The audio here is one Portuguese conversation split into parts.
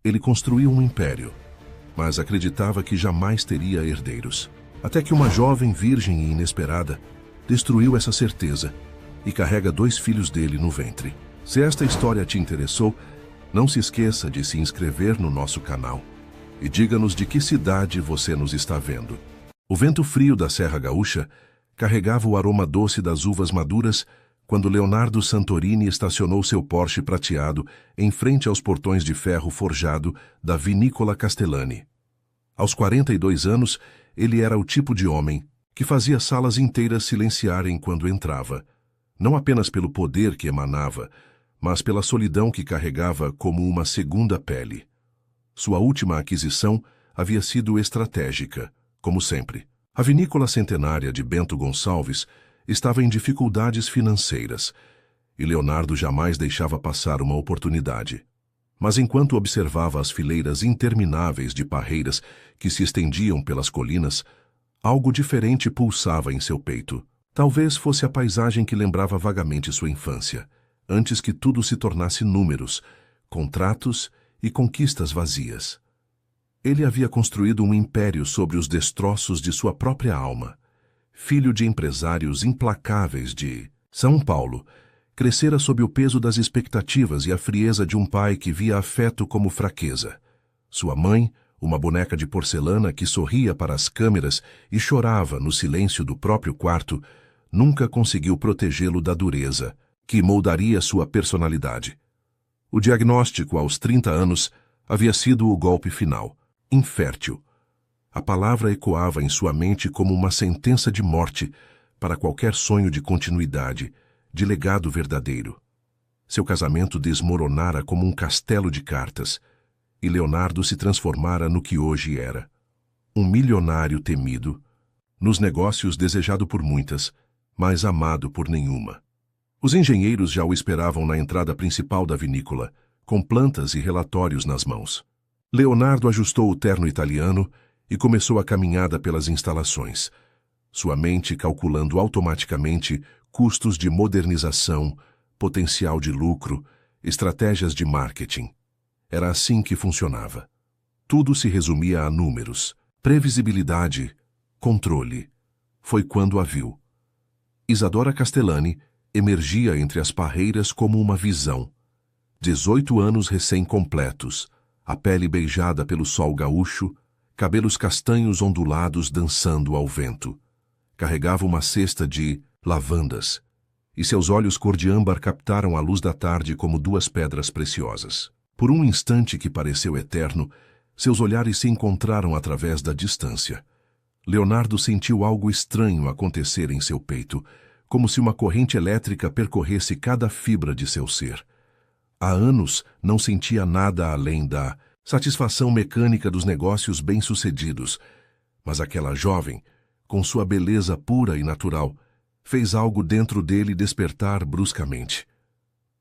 Ele construiu um império, mas acreditava que jamais teria herdeiros. Até que uma jovem virgem e inesperada destruiu essa certeza e carrega 2 filhos dele no ventre. Se esta história te interessou, não se esqueça de se inscrever no nosso canal e diga-nos de que cidade você nos está vendo. O vento frio da Serra Gaúcha carregava o aroma doce das uvas maduras quando Leonardo Santorini estacionou seu Porsche prateado em frente aos portões de ferro forjado da Vinícola Castellani. Aos 42 anos, ele era o tipo de homem que fazia salas inteiras silenciarem quando entrava, não apenas pelo poder que emanava, mas pela solidão que carregava como uma segunda pele. Sua última aquisição havia sido estratégica, como sempre. A vinícola centenária de Bento Gonçalves estava em dificuldades financeiras, e Leonardo jamais deixava passar uma oportunidade. Mas enquanto observava as fileiras intermináveis de parreiras que se estendiam pelas colinas, algo diferente pulsava em seu peito. Talvez fosse a paisagem que lembrava vagamente sua infância, antes que tudo se tornasse números, contratos e conquistas vazias. Ele havia construído um império sobre os destroços de sua própria alma. Filho de empresários implacáveis de São Paulo, crescera sob o peso das expectativas e a frieza de um pai que via afeto como fraqueza. Sua mãe, uma boneca de porcelana que sorria para as câmeras e chorava no silêncio do próprio quarto, nunca conseguiu protegê-lo da dureza, que moldaria sua personalidade. O diagnóstico, aos 30 anos, havia sido o golpe final. Infértil. A palavra ecoava em sua mente como uma sentença de morte para qualquer sonho de continuidade, de legado verdadeiro. Seu casamento desmoronara como um castelo de cartas, e Leonardo se transformara no que hoje era. Um milionário temido, nos negócios desejado por muitas, mas amado por nenhuma. Os engenheiros já o esperavam na entrada principal da vinícola, com plantas e relatórios nas mãos. Leonardo ajustou o terno italiano e começou a caminhada pelas instalações, sua mente calculando automaticamente custos de modernização, potencial de lucro, estratégias de marketing. Era assim que funcionava. Tudo se resumia a números, previsibilidade, controle. Foi quando a viu. Isadora Castellani emergia entre as parreiras como uma visão. 18 anos recém-completos, a pele beijada pelo sol gaúcho, cabelos castanhos ondulados dançando ao vento. Carregava uma cesta de lavandas, e seus olhos cor de âmbar captaram a luz da tarde como 2 pedras preciosas. Por um instante que pareceu eterno, seus olhares se encontraram através da distância. Leonardo sentiu algo estranho acontecer em seu peito, como se uma corrente elétrica percorresse cada fibra de seu ser. Há anos não sentia nada além da satisfação mecânica dos negócios bem-sucedidos, mas aquela jovem, com sua beleza pura e natural, fez algo dentro dele despertar bruscamente.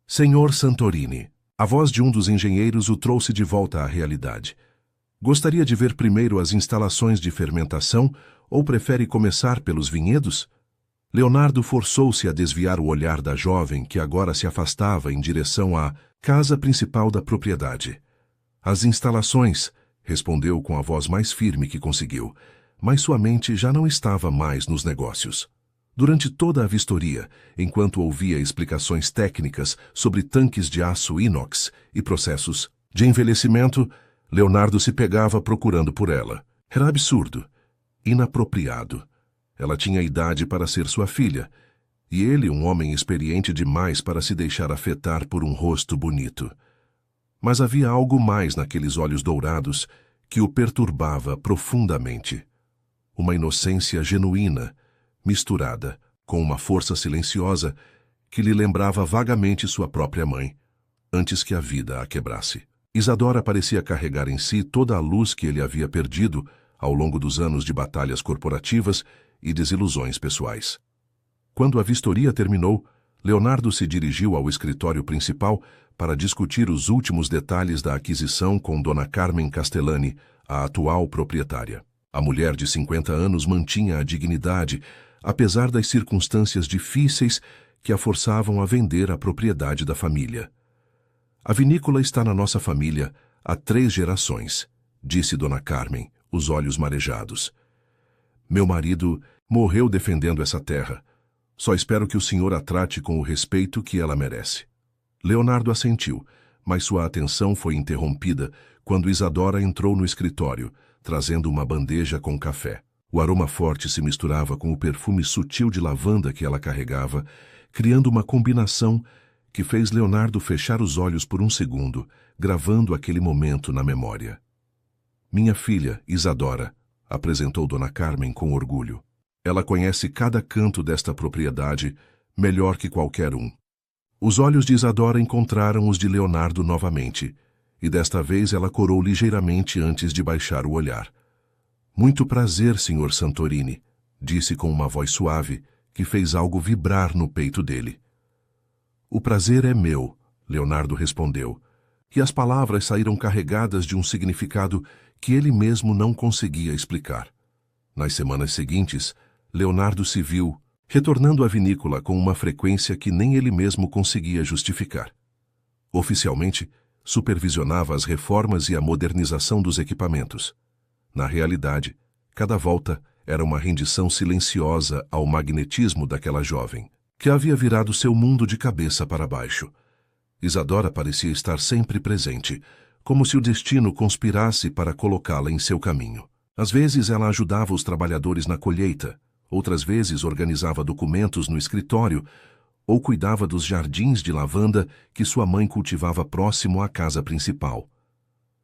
Senhor Santorini, a voz de um dos engenheiros o trouxe de volta à realidade. Gostaria de ver primeiro as instalações de fermentação ou prefere começar pelos vinhedos? Leonardo forçou-se a desviar o olhar da jovem que agora se afastava em direção à casa principal da propriedade. As instalações, respondeu com a voz mais firme que conseguiu, mas sua mente já não estava mais nos negócios. Durante toda a vistoria, enquanto ouvia explicações técnicas sobre tanques de aço inox e processos de envelhecimento, Leonardo se pegava procurando por ela. Era absurdo, inapropriado. Ela tinha idade para ser sua filha, e ele um homem experiente demais para se deixar afetar por um rosto bonito. Mas havia algo mais naqueles olhos dourados que o perturbava profundamente. Uma inocência genuína, misturada com uma força silenciosa que lhe lembrava vagamente sua própria mãe, antes que a vida a quebrasse. Isadora parecia carregar em si toda a luz que ele havia perdido ao longo dos anos de batalhas corporativas e desilusões pessoais. Quando a vistoria terminou, Leonardo se dirigiu ao escritório principal para discutir os últimos detalhes da aquisição com Dona Carmen Castellani, a atual proprietária. A mulher de 50 anos mantinha a dignidade, apesar das circunstâncias difíceis que a forçavam a vender a propriedade da família. A vinícola está na nossa família há 3 gerações, disse Dona Carmen, os olhos marejados. Meu marido morreu defendendo essa terra. Só espero que o senhor a trate com o respeito que ela merece. Leonardo assentiu, mas sua atenção foi interrompida quando Isadora entrou no escritório, trazendo uma bandeja com café. O aroma forte se misturava com o perfume sutil de lavanda que ela carregava, criando uma combinação que fez Leonardo fechar os olhos por um segundo, gravando aquele momento na memória. Minha filha, Isadora, apresentou Dona Carmen com orgulho. Ela conhece cada canto desta propriedade melhor que qualquer um. Os olhos de Isadora encontraram os de Leonardo novamente, e desta vez ela corou ligeiramente antes de baixar o olhar. Muito prazer, Sr. Santorini, disse com uma voz suave que fez algo vibrar no peito dele. O prazer é meu, Leonardo respondeu, e as palavras saíram carregadas de um significado que ele mesmo não conseguia explicar. Nas semanas seguintes, Leonardo se viu retornando à vinícola com uma frequência que nem ele mesmo conseguia justificar. Oficialmente, supervisionava as reformas e a modernização dos equipamentos. Na realidade, cada volta era uma rendição silenciosa ao magnetismo daquela jovem, que havia virado seu mundo de cabeça para baixo. Isadora parecia estar sempre presente, como se o destino conspirasse para colocá-la em seu caminho. Às vezes ela ajudava os trabalhadores na colheita, outras vezes organizava documentos no escritório ou cuidava dos jardins de lavanda que sua mãe cultivava próximo à casa principal.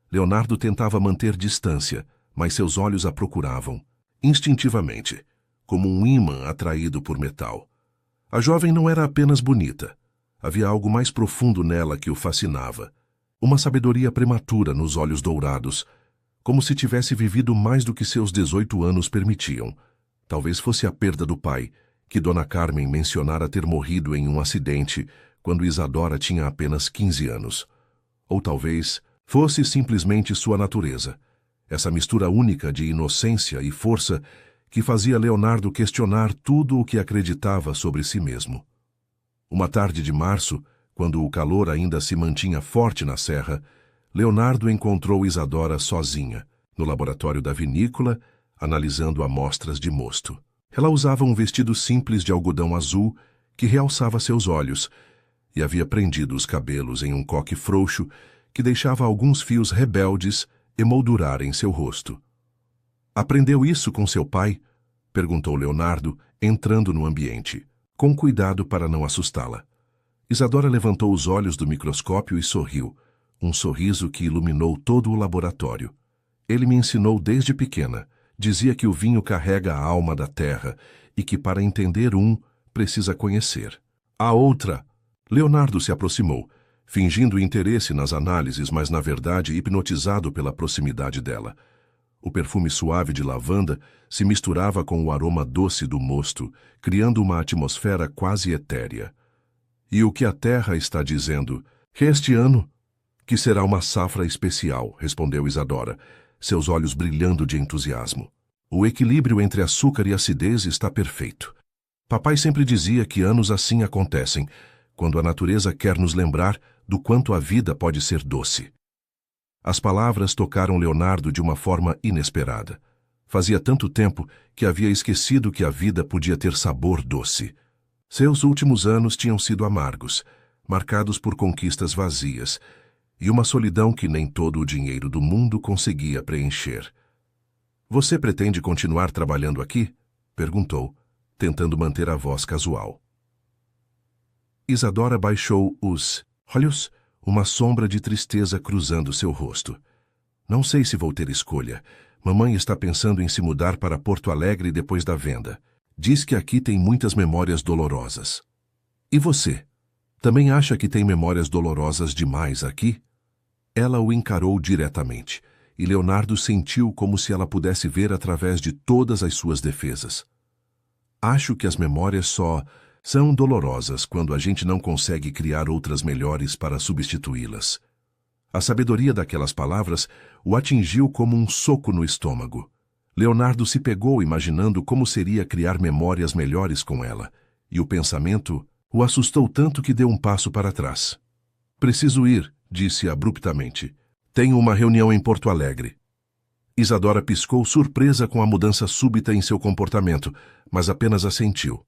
Leonardo tentava manter distância, mas seus olhos a procuravam, instintivamente, como um ímã atraído por metal. A jovem não era apenas bonita. Havia algo mais profundo nela que o fascinava. Uma sabedoria prematura nos olhos dourados, como se tivesse vivido mais do que seus 18 anos permitiam. Talvez fosse a perda do pai, que Dona Carmen mencionara ter morrido em um acidente quando Isadora tinha apenas 15 anos. Ou talvez fosse simplesmente sua natureza, essa mistura única de inocência e força que fazia Leonardo questionar tudo o que acreditava sobre si mesmo. Uma tarde de março, quando o calor ainda se mantinha forte na serra, Leonardo encontrou Isadora sozinha, no laboratório da vinícola, analisando amostras de mosto. Ela usava um vestido simples de algodão azul que realçava seus olhos e havia prendido os cabelos em um coque frouxo que deixava alguns fios rebeldes emoldurarem seu rosto. «Aprendeu isso com seu pai?» perguntou Leonardo, entrando no ambiente, com cuidado para não assustá-la. Isadora levantou os olhos do microscópio e sorriu, um sorriso que iluminou todo o laboratório. «Ele me ensinou desde pequena. Dizia que o vinho carrega a alma da terra e que para entender precisa conhecer. A outra!» Leonardo se aproximou, fingindo interesse nas análises, mas na verdade hipnotizado pela proximidade dela. O perfume suave de lavanda se misturava com o aroma doce do mosto, criando uma atmosfera quase etérea. «E o que a terra está dizendo? Este ano, que será uma safra especial», respondeu Isadora, seus olhos brilhando de entusiasmo. «O equilíbrio entre açúcar e acidez está perfeito. Papai sempre dizia que anos assim acontecem, quando a natureza quer nos lembrar do quanto a vida pode ser doce». As palavras tocaram Leonardo de uma forma inesperada. Fazia tanto tempo que havia esquecido que a vida podia ter sabor doce. Seus últimos anos tinham sido amargos, marcados por conquistas vazias, e uma solidão que nem todo o dinheiro do mundo conseguia preencher. «Você pretende continuar trabalhando aqui?» perguntou, tentando manter a voz casual. Isadora baixou os olhos, uma sombra de tristeza cruzando seu rosto. «Não sei se vou ter escolha. Mamãe está pensando em se mudar para Porto Alegre depois da venda. Diz que aqui tem muitas memórias dolorosas. E você? Também acha que tem memórias dolorosas demais aqui?» Ela o encarou diretamente, e Leonardo sentiu como se ela pudesse ver através de todas as suas defesas. «Acho que as memórias só são dolorosas quando a gente não consegue criar outras melhores para substituí-las». A sabedoria daquelas palavras o atingiu como um soco no estômago. Leonardo se pegou imaginando como seria criar memórias melhores com ela, e o pensamento o assustou tanto que deu um passo para trás. «Preciso ir», disse abruptamente. Tenho uma reunião em Porto Alegre. Isadora piscou, surpresa com a mudança súbita em seu comportamento, mas apenas assentiu.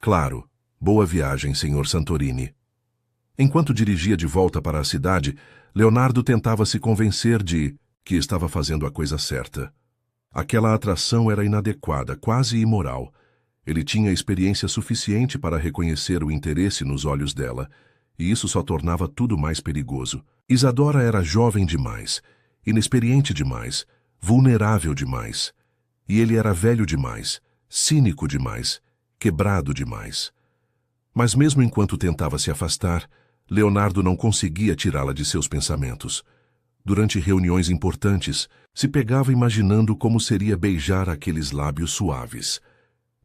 Claro, boa viagem, Sr. Santorini. Enquanto dirigia de volta para a cidade, Leonardo tentava se convencer de que estava fazendo a coisa certa. Aquela atração era inadequada, quase imoral. Ele tinha experiência suficiente para reconhecer o interesse nos olhos dela, e isso só tornava tudo mais perigoso. Isadora era jovem demais, inexperiente demais, vulnerável demais. E ele era velho demais, cínico demais, quebrado demais. Mas mesmo enquanto tentava se afastar, Leonardo não conseguia tirá-la de seus pensamentos. Durante reuniões importantes, se pegava imaginando como seria beijar aqueles lábios suaves.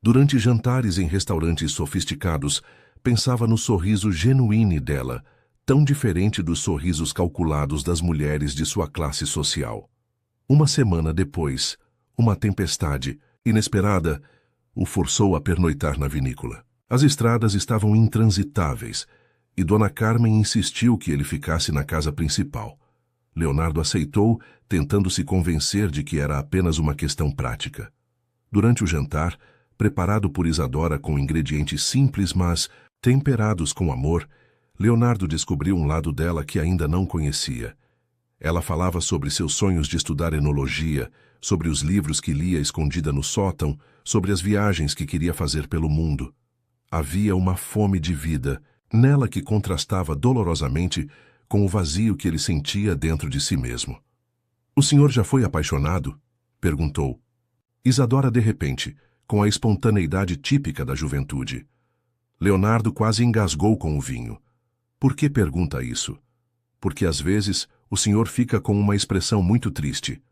Durante jantares em restaurantes sofisticados, pensava no sorriso genuíno dela, tão diferente dos sorrisos calculados das mulheres de sua classe social. Uma semana depois, uma tempestade, inesperada, o forçou a pernoitar na vinícola. As estradas estavam intransitáveis, e Dona Carmen insistiu que ele ficasse na casa principal. Leonardo aceitou, tentando se convencer de que era apenas uma questão prática. Durante o jantar, preparado por Isadora com ingredientes simples, mas temperados com amor, Leonardo descobriu um lado dela que ainda não conhecia. Ela falava sobre seus sonhos de estudar enologia, sobre os livros que lia escondida no sótão, sobre as viagens que queria fazer pelo mundo. Havia uma fome de vida, nela que contrastava dolorosamente com o vazio que ele sentia dentro de si mesmo. "O senhor já foi apaixonado?" perguntou. Isadora de repente, com a espontaneidade típica da juventude. Leonardo quase engasgou com o vinho. "Por que pergunta isso?" "Porque às vezes o senhor fica com uma expressão muito triste,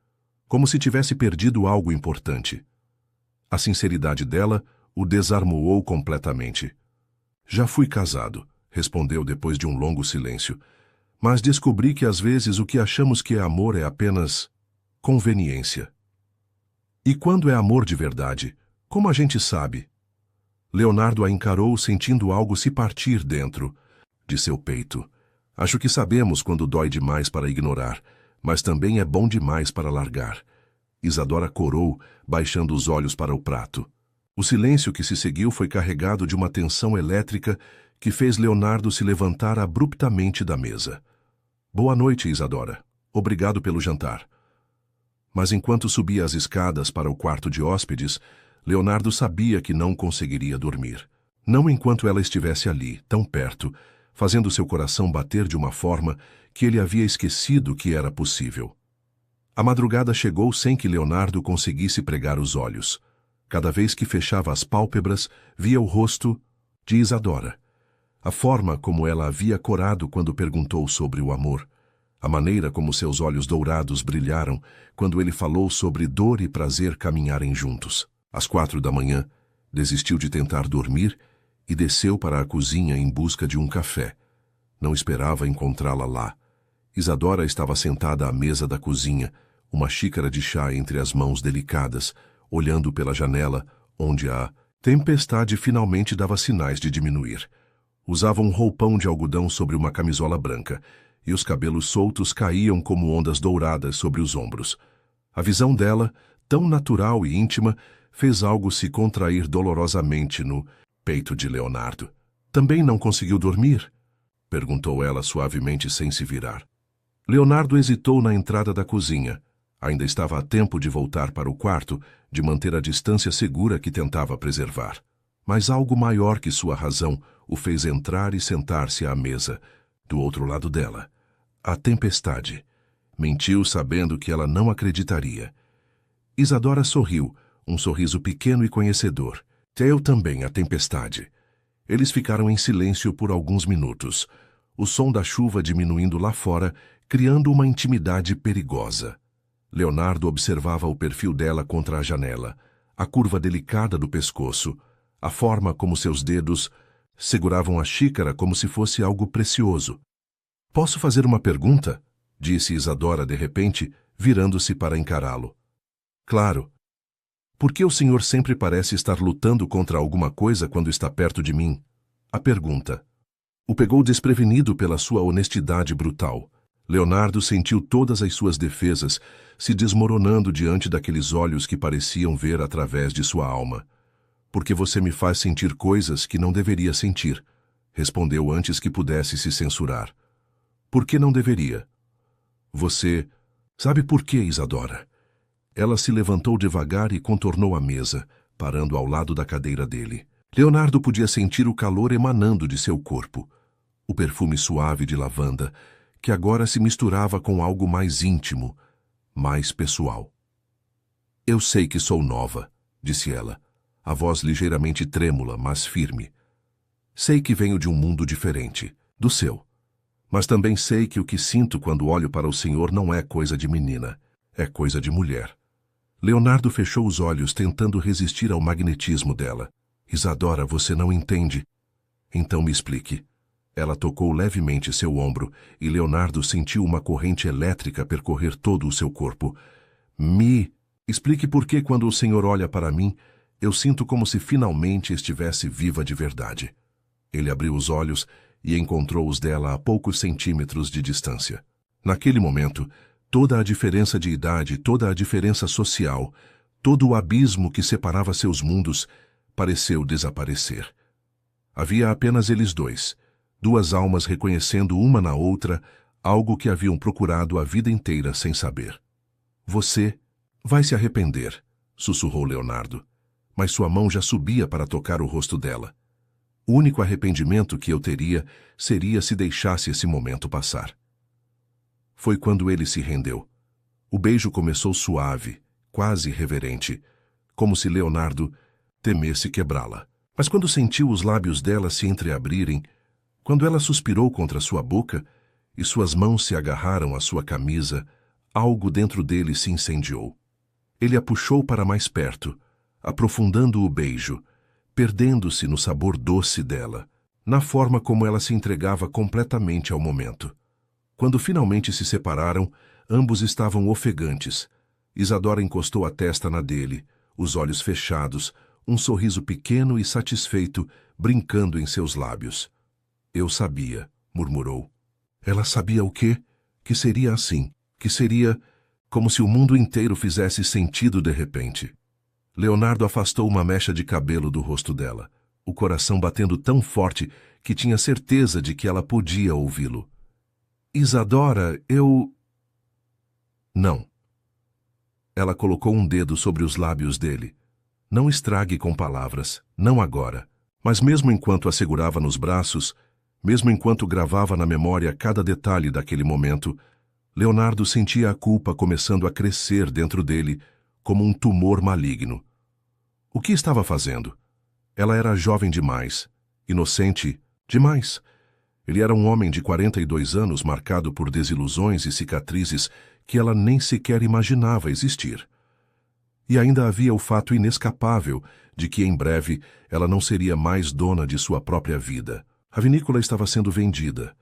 como se tivesse perdido algo importante." A sinceridade dela o desarmoou completamente. "Já fui casado", respondeu depois de um longo silêncio, "mas descobri que às vezes o que achamos que é amor é apenas conveniência." "E quando é amor de verdade, como a gente sabe?" Leonardo a encarou, sentindo algo se partir dentro de seu peito. "Acho que sabemos quando dói demais para ignorar, mas também é bom demais para largar." Isadora corou, baixando os olhos para o prato. O silêncio que se seguiu foi carregado de uma tensão elétrica que fez Leonardo se levantar abruptamente da mesa. "Boa noite, Isadora. Obrigado pelo jantar." Mas enquanto subia as escadas para o quarto de hóspedes, Leonardo sabia que não conseguiria dormir. Não enquanto ela estivesse ali, tão perto, fazendo seu coração bater de uma forma que ele havia esquecido que era possível. A madrugada chegou sem que Leonardo conseguisse pregar os olhos. Cada vez que fechava as pálpebras, via o rosto de Isadora. A forma como ela havia corado quando perguntou sobre o amor. A maneira como seus olhos dourados brilharam quando ele falou sobre dor e prazer caminharem juntos. Às 4 da manhã, desistiu de tentar dormir e desceu para a cozinha em busca de um café. Não esperava encontrá-la lá. Isadora estava sentada à mesa da cozinha, uma xícara de chá entre as mãos delicadas, olhando pela janela, onde a tempestade finalmente dava sinais de diminuir. Usava um roupão de algodão sobre uma camisola branca, e os cabelos soltos caíam como ondas douradas sobre os ombros. A visão dela, tão natural e íntima, fez algo se contrair dolorosamente no peito de Leonardo. "Também não conseguiu dormir?" perguntou ela suavemente sem se virar. Leonardo hesitou na entrada da cozinha. Ainda estava a tempo de voltar para o quarto, de manter a distância segura que tentava preservar. Mas algo maior que sua razão o fez entrar e sentar-se à mesa, do outro lado dela. A tempestade. Mentiu sabendo que ela não acreditaria. Isadora sorriu, um sorriso pequeno e conhecedor. "Eu também, a tempestade." Eles ficaram em silêncio por alguns minutos, o som da chuva diminuindo lá fora, criando uma intimidade perigosa. Leonardo observava o perfil dela contra a janela, a curva delicada do pescoço, a forma como seus dedos seguravam a xícara como se fosse algo precioso. "Posso fazer uma pergunta?" disse Isadora de repente, virando-se para encará-lo. "Claro. Por que o senhor sempre parece estar lutando contra alguma coisa quando está perto de mim?" A pergunta o pegou desprevenido pela sua honestidade brutal. Leonardo sentiu todas as suas defesas se desmoronando diante daqueles olhos que pareciam ver através de sua alma. Porque você me faz sentir coisas que não deveria sentir, respondeu antes que pudesse se censurar. Por que não deveria? Você... Sabe por quê, Isadora? Ela se levantou devagar e contornou a mesa, parando ao lado da cadeira dele. Leonardo podia sentir o calor emanando de seu corpo, o perfume suave de lavanda, que agora se misturava com algo mais íntimo, mais pessoal. Eu sei que sou nova, disse ela, a voz ligeiramente trêmula, mas firme. Sei que venho de um mundo diferente, do seu. Mas também sei que o que sinto quando olho para o Senhor não é coisa de menina, é coisa de mulher. Leonardo fechou os olhos tentando resistir ao magnetismo dela. Isadora, você não entende. Então me explique. Ela tocou levemente seu ombro e Leonardo sentiu uma corrente elétrica percorrer todo o seu corpo. Me explique por que quando o Senhor olha para mim, eu sinto como se finalmente estivesse viva de verdade. Ele abriu os olhos e encontrou os dela a poucos centímetros de distância. Naquele momento, toda a diferença de idade, toda a diferença social, todo o abismo que separava seus mundos, pareceu desaparecer. Havia apenas eles dois, duas almas reconhecendo uma na outra algo que haviam procurado a vida inteira sem saber. Você vai se arrepender, sussurrou Leonardo, mas sua mão já subia para tocar o rosto dela. O único arrependimento que eu teria seria se deixasse esse momento passar. Foi quando ele se rendeu. O beijo começou suave, quase reverente, como se Leonardo temesse quebrá-la. Mas quando sentiu os lábios dela se entreabrirem, quando ela suspirou contra sua boca e suas mãos se agarraram à sua camisa, algo dentro dele se incendiou. Ele a puxou para mais perto, aprofundando o beijo, perdendo-se no sabor doce dela, na forma como ela se entregava completamente ao momento. Quando finalmente se separaram, ambos estavam ofegantes. Isadora encostou a testa na dele, os olhos fechados, um sorriso pequeno e satisfeito brincando em seus lábios. Eu sabia, murmurou. Ela sabia o quê? Que seria assim, que seria como se o mundo inteiro fizesse sentido de repente. Leonardo afastou uma mecha de cabelo do rosto dela, o coração batendo tão forte que tinha certeza de que ela podia ouvi-lo. Isadora, eu... Não. Ela colocou um dedo sobre os lábios dele. Não estrague com palavras, não agora. Mas mesmo enquanto a segurava nos braços, mesmo enquanto gravava na memória cada detalhe daquele momento, Leonardo sentia a culpa começando a crescer dentro dele como um tumor maligno. O que estava fazendo? Ela era jovem demais, inocente demais. Ele era um homem de 42 anos marcado por desilusões e cicatrizes que ela nem sequer imaginava existir. E ainda havia o fato inescapável de que em breve ela não seria mais dona de sua própria vida. A vinícola estava sendo vendida,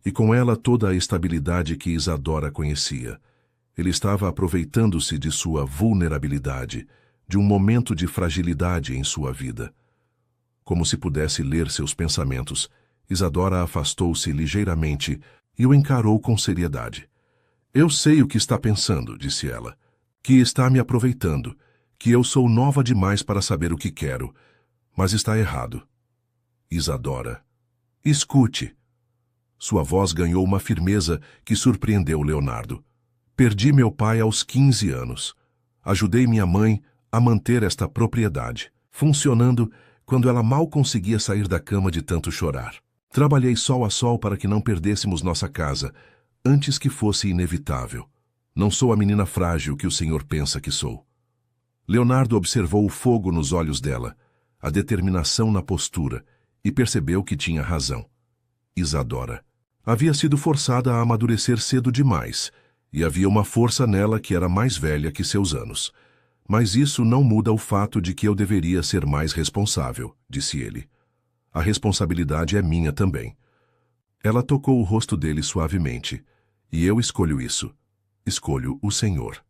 e com ela toda a estabilidade que Isadora conhecia. Ele estava aproveitando-se de sua vulnerabilidade, de um momento de fragilidade em sua vida. Como se pudesse ler seus pensamentos, Isadora afastou-se ligeiramente e o encarou com seriedade. Eu sei o que está pensando, disse ela, que está me aproveitando, que eu sou nova demais para saber o que quero, mas está errado. Isadora, escute. Sua voz ganhou uma firmeza que surpreendeu Leonardo. Perdi meu pai aos 15 anos. Ajudei minha mãe a manter esta propriedade, funcionando quando ela mal conseguia sair da cama de tanto chorar. Trabalhei sol a sol para que não perdêssemos nossa casa, antes que fosse inevitável. Não sou a menina frágil que o Senhor pensa que sou. Leonardo observou o fogo nos olhos dela, a determinação na postura, e percebeu que tinha razão. Isadora havia sido forçada a amadurecer cedo demais, e havia uma força nela que era mais velha que seus anos. Mas isso não muda o fato de que eu deveria ser mais responsável, disse ele. A responsabilidade é minha também. Ela tocou o rosto dele suavemente. E eu escolho isso. Escolho o Senhor.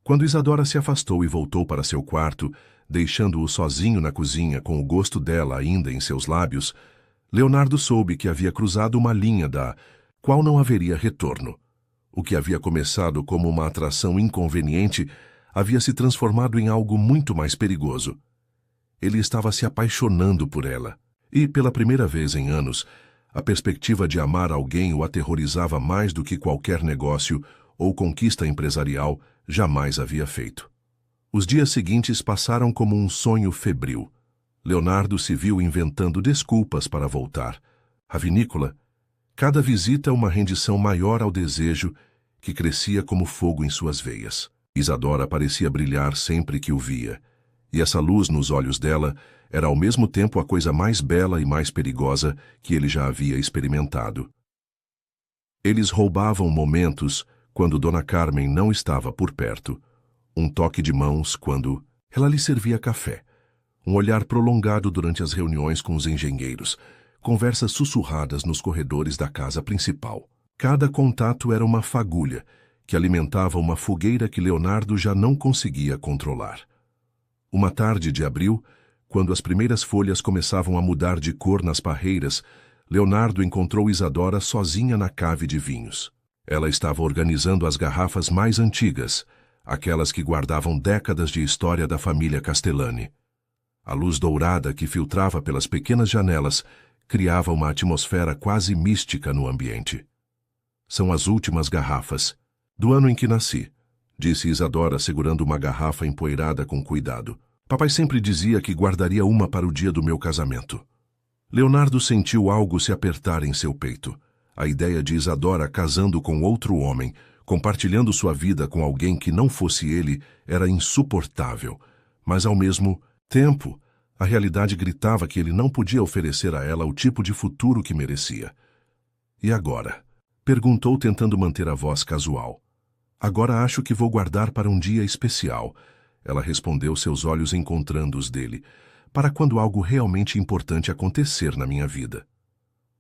Quando Isadora se afastou e voltou para seu quarto, deixando-o sozinho na cozinha com o gosto dela ainda em seus lábios, Leonardo soube que havia cruzado uma linha da qual não haveria retorno. O que havia começado como uma atração inconveniente havia se transformado em algo muito mais perigoso. Ele estava se apaixonando por ela, e, pela primeira vez em anos, a perspectiva de amar alguém o aterrorizava mais do que qualquer negócio ou conquista empresarial jamais havia feito. Os dias seguintes passaram como um sonho febril. Leonardo se viu inventando desculpas para voltar. A vinícola, cada visita uma rendição maior ao desejo que crescia como fogo em suas veias. Isadora parecia brilhar sempre que o via, e essa luz nos olhos dela era ao mesmo tempo a coisa mais bela e mais perigosa que ele já havia experimentado. Eles roubavam momentos quando Dona Carmen não estava por perto, um toque de mãos quando ela lhe servia café, um olhar prolongado durante as reuniões com os engenheiros, conversas sussurradas nos corredores da casa principal. Cada contato era uma fagulha que alimentava uma fogueira que Leonardo já não conseguia controlar. Uma tarde de abril, quando as primeiras folhas começavam a mudar de cor nas parreiras, Leonardo encontrou Isadora sozinha na cave de vinhos. Ela estava organizando as garrafas mais antigas, aquelas que guardavam décadas de história da família Castellani. A luz dourada que filtrava pelas pequenas janelas criava uma atmosfera quase mística no ambiente. São as últimas garrafas, do ano em que nasci, disse Isadora segurando uma garrafa empoeirada com cuidado. Papai sempre dizia que guardaria uma para o dia do meu casamento. Leonardo sentiu algo se apertar em seu peito. A ideia de Isadora casando com outro homem, compartilhando sua vida com alguém que não fosse ele, era insuportável. Mas, ao mesmo tempo, a realidade gritava que ele não podia oferecer a ela o tipo de futuro que merecia. E agora? Perguntou tentando manter a voz casual. Agora acho que vou guardar para um dia especial. Ela respondeu, seus olhos encontrando os dele, para quando algo realmente importante acontecer na minha vida.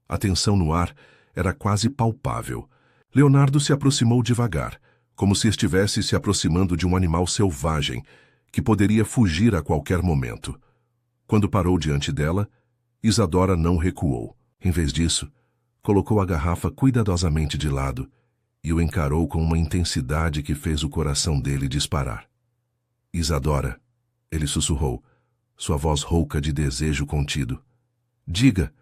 A tensão no ar era quase palpável. Leonardo se aproximou devagar, como se estivesse se aproximando de um animal selvagem, que poderia fugir a qualquer momento. Quando parou diante dela, Isadora não recuou. Em vez disso, colocou a garrafa cuidadosamente de lado e o encarou com uma intensidade que fez o coração dele disparar. Isadora, ele sussurrou, sua voz rouca de desejo contido. Diga,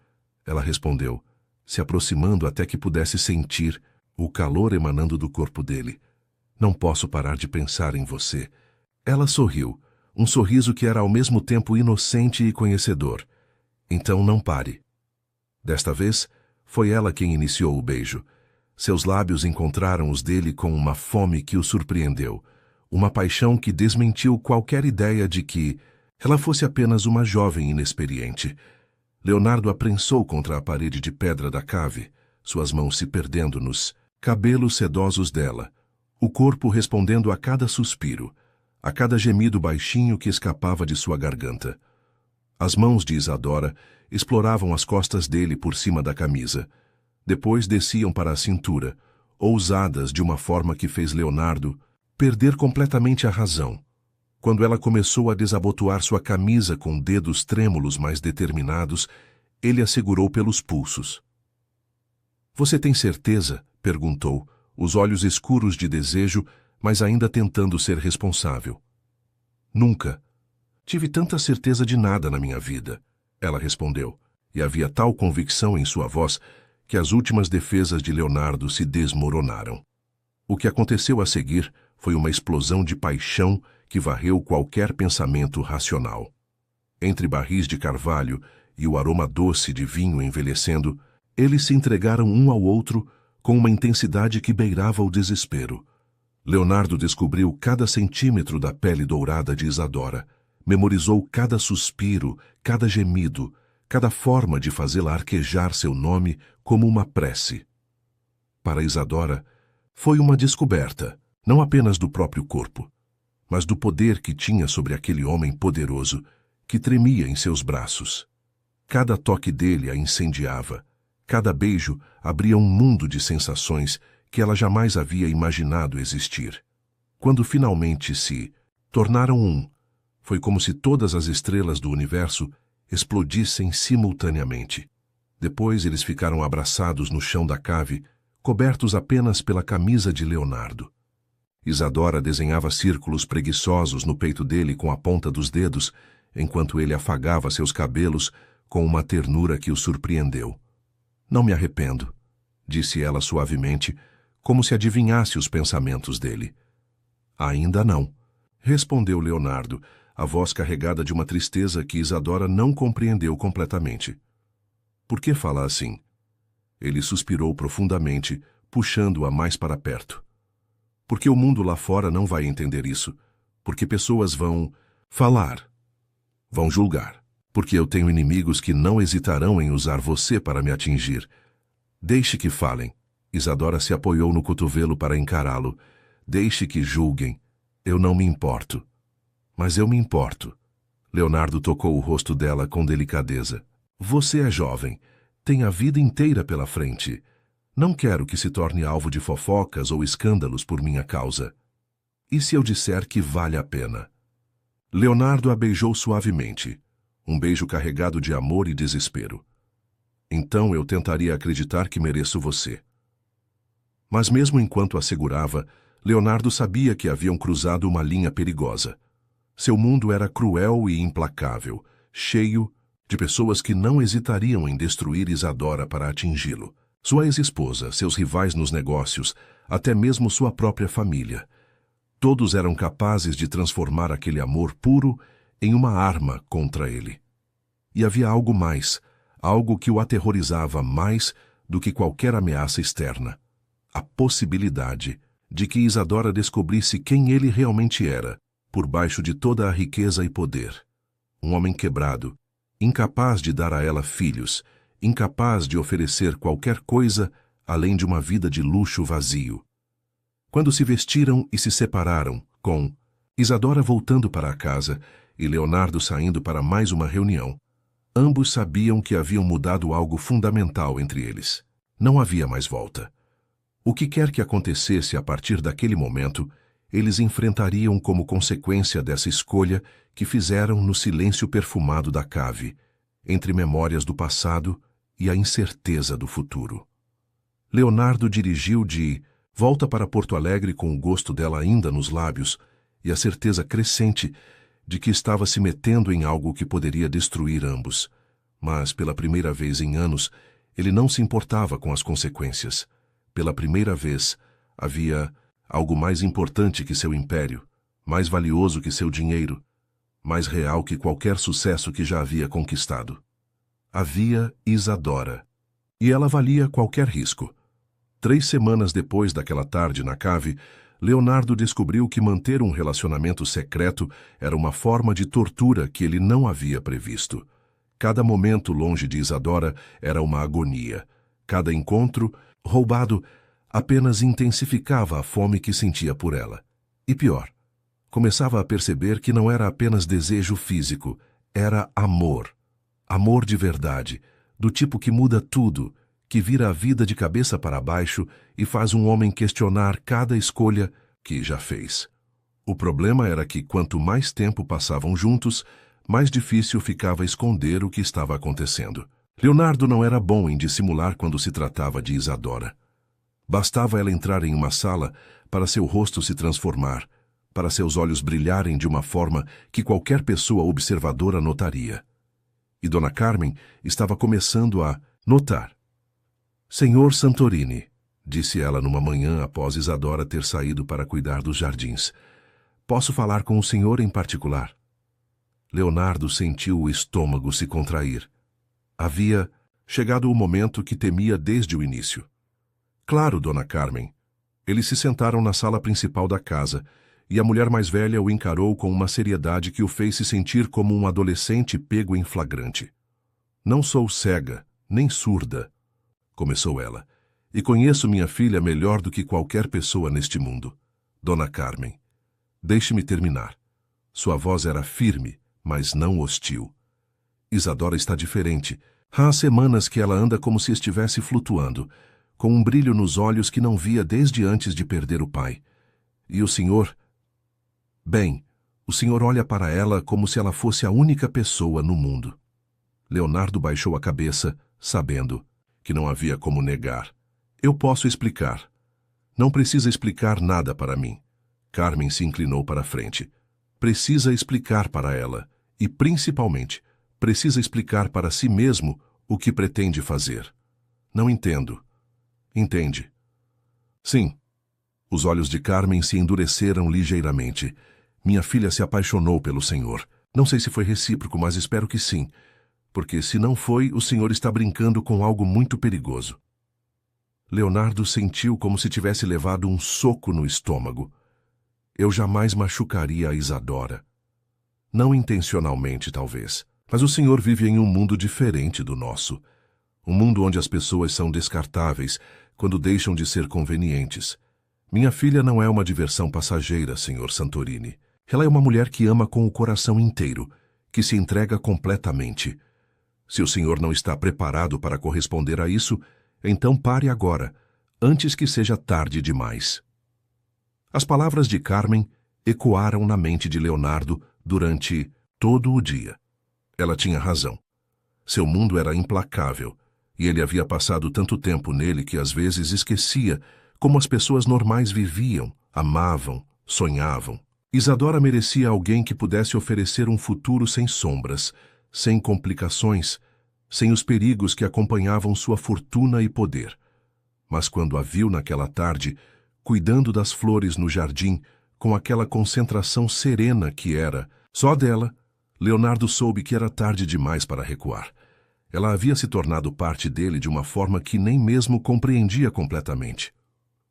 ela respondeu, se aproximando até que pudesse sentir o calor emanando do corpo dele. Não posso parar de pensar em você. Ela sorriu, um sorriso que era ao mesmo tempo inocente e conhecedor. Então não pare. Desta vez, foi ela quem iniciou o beijo. Seus lábios encontraram os dele com uma fome que o surpreendeu, uma paixão que desmentiu qualquer ideia de que ela fosse apenas uma jovem inexperiente. Leonardo aprensou contra a parede de pedra da cave, suas mãos se perdendo nos cabelos sedosos dela, o corpo respondendo a cada suspiro, a cada gemido baixinho que escapava de sua garganta. As mãos de Isadora exploravam as costas dele por cima da camisa. Depois desciam para a cintura, ousadas de uma forma que fez Leonardo perder completamente a razão. Quando ela começou a desabotoar sua camisa com dedos trêmulos mais determinados, ele a segurou pelos pulsos. Você tem certeza? Perguntou, os olhos escuros de desejo, mas ainda tentando ser responsável. Nunca. Tive tanta certeza de nada na minha vida, ela respondeu, e havia tal convicção em sua voz que as últimas defesas de Leonardo se desmoronaram. O que aconteceu a seguir foi uma explosão de paixão que varreu qualquer pensamento racional. Entre barris de carvalho e o aroma doce de vinho envelhecendo, eles se entregaram um ao outro com uma intensidade que beirava o desespero. Leonardo descobriu cada centímetro da pele dourada de Isadora, memorizou cada suspiro, cada gemido, cada forma de fazê-la arquejar seu nome como uma prece. Para Isadora, foi uma descoberta, não apenas do próprio corpo, mas do poder que tinha sobre aquele homem poderoso que tremia em seus braços. Cada toque dele a incendiava, cada beijo abria um mundo de sensações que ela jamais havia imaginado existir. Quando finalmente se tornaram um, foi como se todas as estrelas do universo explodissem simultaneamente. Depois eles ficaram abraçados no chão da cave, cobertos apenas pela camisa de Leonardo. Isadora desenhava círculos preguiçosos no peito dele com a ponta dos dedos, enquanto ele afagava seus cabelos com uma ternura que o surpreendeu. Não me arrependo, disse ela suavemente, como se adivinhasse os pensamentos dele. Ainda não, respondeu Leonardo, a voz carregada de uma tristeza que Isadora não compreendeu completamente. Por que fala assim? Ele suspirou profundamente, puxando-a mais para perto. Porque o mundo lá fora não vai entender isso. Porque pessoas vão falar. Vão julgar. Porque eu tenho inimigos que não hesitarão em usar você para me atingir. Deixe que falem. Isadora se apoiou no cotovelo para encará-lo. Deixe que julguem. Eu não me importo. Mas eu me importo. Leonardo tocou o rosto dela com delicadeza. Você é jovem. Tem a vida inteira pela frente. Não quero que se torne alvo de fofocas ou escândalos por minha causa. E se eu disser que vale a pena? Leonardo a beijou suavemente, um beijo carregado de amor e desespero. Então eu tentaria acreditar que mereço você. Mas mesmo enquanto assegurava, Leonardo sabia que haviam cruzado uma linha perigosa. Seu mundo era cruel e implacável, cheio de pessoas que não hesitariam em destruir Isadora para atingi-lo. Sua ex-esposa, seus rivais nos negócios, até mesmo sua própria família. Todos eram capazes de transformar aquele amor puro em uma arma contra ele. E havia algo mais, algo que o aterrorizava mais do que qualquer ameaça externa. A possibilidade de que Isadora descobrisse quem ele realmente era, por baixo de toda a riqueza e poder. Um homem quebrado, incapaz de dar a ela filhos, incapaz de oferecer qualquer coisa além de uma vida de luxo vazio. Quando se vestiram e se separaram, com Isadora voltando para a casa e Leonardo saindo para mais uma reunião, ambos sabiam que haviam mudado algo fundamental entre eles. Não havia mais volta. O que quer que acontecesse a partir daquele momento, eles enfrentariam como consequência dessa escolha que fizeram no silêncio perfumado da cave, entre memórias do passado e a incerteza do futuro. Leonardo dirigiu de volta para Porto Alegre com o gosto dela ainda nos lábios e a certeza crescente de que estava se metendo em algo que poderia destruir ambos. Mas, pela primeira vez em anos, ele não se importava com as consequências. Pela primeira vez, havia algo mais importante que seu império, mais valioso que seu dinheiro, mais real que qualquer sucesso que já havia conquistado. Havia Isadora, e ela valia qualquer risco. 3 semanas depois daquela tarde na cave, Leonardo descobriu que manter um relacionamento secreto era uma forma de tortura que ele não havia previsto. Cada momento longe de Isadora era uma agonia. Cada encontro, roubado, apenas intensificava a fome que sentia por ela. E pior, começava a perceber que não era apenas desejo físico, era amor. Amor de verdade, do tipo que muda tudo, que vira a vida de cabeça para baixo e faz um homem questionar cada escolha que já fez. O problema era que quanto mais tempo passavam juntos, mais difícil ficava esconder o que estava acontecendo. Leonardo não era bom em dissimular quando se tratava de Isadora. Bastava ela entrar em uma sala para seu rosto se transformar, para seus olhos brilharem de uma forma que qualquer pessoa observadora notaria. E Dona Carmen estava começando a notar. Senhor Santorini, disse ela numa manhã após Isadora ter saído para cuidar dos jardins. Posso falar com o senhor em particular? Leonardo sentiu o estômago se contrair. Havia chegado o momento que temia desde o início. Claro, Dona Carmen. Eles se sentaram na sala principal da casa, e a mulher mais velha o encarou com uma seriedade que o fez se sentir como um adolescente pego em flagrante. Não sou cega, nem surda, começou ela, e conheço minha filha melhor do que qualquer pessoa neste mundo. Dona Carmen, deixe-me terminar. Sua voz era firme, mas não hostil. Isadora está diferente. Há semanas que ela anda como se estivesse flutuando, com um brilho nos olhos que não via desde antes de perder o pai. E o senhor... Bem, o senhor olha para ela como se ela fosse a única pessoa no mundo. Leonardo baixou a cabeça, sabendo que não havia como negar. Eu posso explicar. Não precisa explicar nada para mim. Carmen se inclinou para a frente. Precisa explicar para ela. E, principalmente, precisa explicar para si mesmo o que pretende fazer. Não entendo. Entende? Sim. Os olhos de Carmen se endureceram ligeiramente. Minha filha se apaixonou pelo senhor. Não sei se foi recíproco, mas espero que sim. Porque, se não foi, o senhor está brincando com algo muito perigoso. Leonardo sentiu como se tivesse levado um soco no estômago. Eu jamais machucaria a Isadora. Não intencionalmente, talvez. Mas o senhor vive em um mundo diferente do nosso. Um mundo onde as pessoas são descartáveis quando deixam de ser convenientes. Minha filha não é uma diversão passageira, senhor Santorini. Ela é uma mulher que ama com o coração inteiro, que se entrega completamente. Se o senhor não está preparado para corresponder a isso, então pare agora, antes que seja tarde demais. As palavras de Carmen ecoaram na mente de Leonardo durante todo o dia. Ela tinha razão. Seu mundo era implacável, e ele havia passado tanto tempo nele que às vezes esquecia como as pessoas normais viviam, amavam, sonhavam. Isadora merecia alguém que pudesse oferecer um futuro sem sombras, sem complicações, sem os perigos que acompanhavam sua fortuna e poder. Mas quando a viu naquela tarde, cuidando das flores no jardim, com aquela concentração serena que era, só dela, Leonardo soube que era tarde demais para recuar. Ela havia se tornado parte dele de uma forma que nem mesmo compreendia completamente.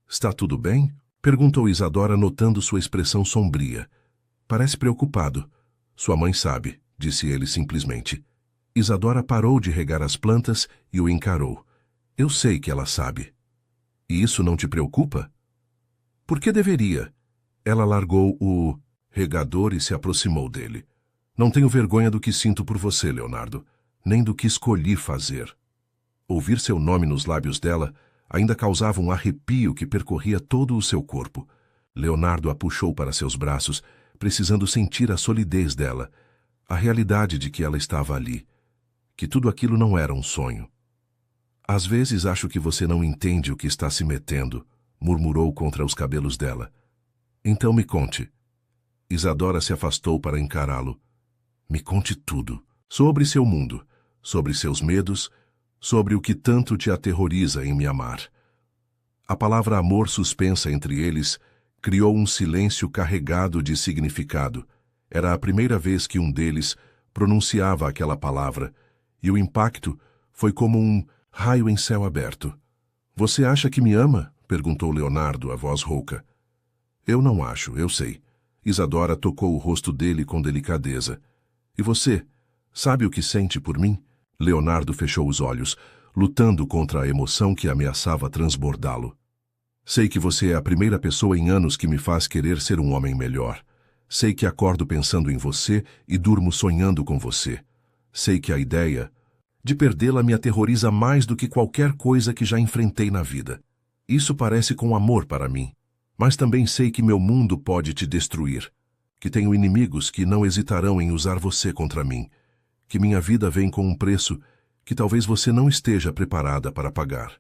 "Está tudo bem?" perguntou Isadora, notando sua expressão sombria. "Parece preocupado." "Sua mãe sabe", disse ele simplesmente. Isadora parou de regar as plantas e o encarou. "Eu sei que ela sabe." "E isso não te preocupa?" "Por que deveria?" Ela largou o regador e se aproximou dele. "Não tenho vergonha do que sinto por você, Leonardo, nem do que escolhi fazer." Ouvir seu nome nos lábios dela ainda causava um arrepio que percorria todo o seu corpo. Leonardo a puxou para seus braços, precisando sentir a solidez dela, a realidade de que ela estava ali, que tudo aquilo não era um sonho. "Às vezes acho que você não entende o que está se metendo", murmurou contra os cabelos dela. "Então me conte." Isadora se afastou para encará-lo. "Me conte tudo. Sobre seu mundo, sobre seus medos, sobre o que tanto te aterroriza em me amar." A palavra amor suspensa entre eles criou um silêncio carregado de significado. Era a primeira vez que um deles pronunciava aquela palavra, e o impacto foi como um raio em céu aberto. "Você acha que me ama?" perguntou Leonardo, a voz rouca. "Eu não acho, eu sei." Isadora tocou o rosto dele com delicadeza. "E você, sabe o que sente por mim?" Leonardo fechou os olhos, lutando contra a emoção que ameaçava transbordá-lo. "Sei que você é a primeira pessoa em anos que me faz querer ser um homem melhor. Sei que acordo pensando em você e durmo sonhando com você. Sei que a ideia de perdê-la me aterroriza mais do que qualquer coisa que já enfrentei na vida. Isso parece com amor para mim. Mas também sei que meu mundo pode te destruir, que tenho inimigos que não hesitarão em usar você contra mim, que minha vida vem com um preço que talvez você não esteja preparada para pagar."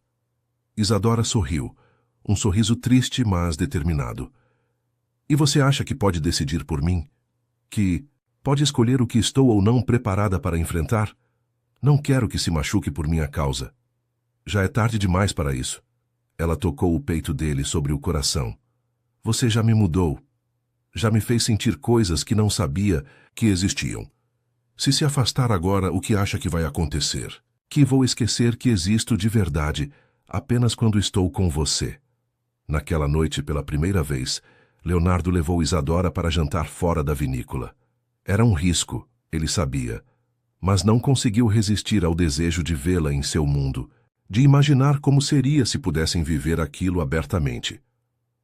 Isadora sorriu, um sorriso triste, mas determinado. "E você acha que pode decidir por mim? Que pode escolher o que estou ou não preparada para enfrentar? Não quero que se machuque por minha causa. Já é tarde demais para isso." Ela tocou o peito dele sobre o coração. "Você já me mudou. Já me fez sentir coisas que não sabia que existiam. Se afastar agora, o que acha que vai acontecer? Que vou esquecer que existo de verdade apenas quando estou com você." Naquela noite, pela primeira vez, Leonardo levou Isadora para jantar fora da vinícola. Era um risco, ele sabia, mas não conseguiu resistir ao desejo de vê-la em seu mundo, de imaginar como seria se pudessem viver aquilo abertamente.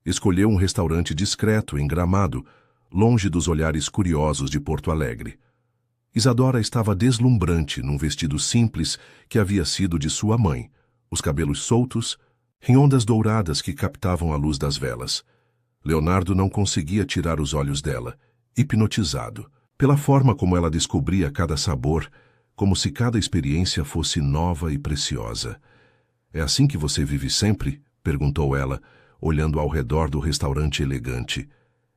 Escolheu um restaurante discreto em Gramado, longe dos olhares curiosos de Porto Alegre. Isadora estava deslumbrante num vestido simples que havia sido de sua mãe, os cabelos soltos, em ondas douradas que captavam a luz das velas. Leonardo não conseguia tirar os olhos dela, hipnotizado, pela forma como ela descobria cada sabor, como se cada experiência fosse nova e preciosa. É assim que você vive sempre? Perguntou ela, olhando ao redor do restaurante elegante.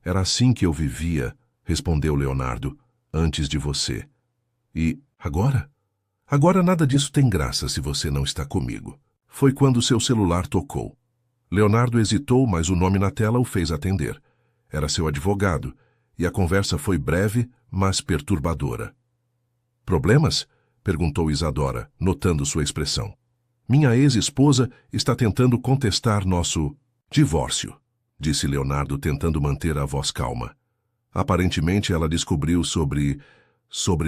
Era assim que eu vivia, respondeu Leonardo, antes de você. E agora? Agora nada disso tem graça se você não está comigo. Foi quando seu celular tocou. Leonardo hesitou, mas o nome na tela o fez atender. Era seu advogado, e a conversa foi breve, mas perturbadora. Problemas? Perguntou Isadora, notando sua expressão. Minha ex-esposa está tentando contestar nosso divórcio, disse Leonardo, tentando manter a voz calma. Aparentemente ela descobriu sobre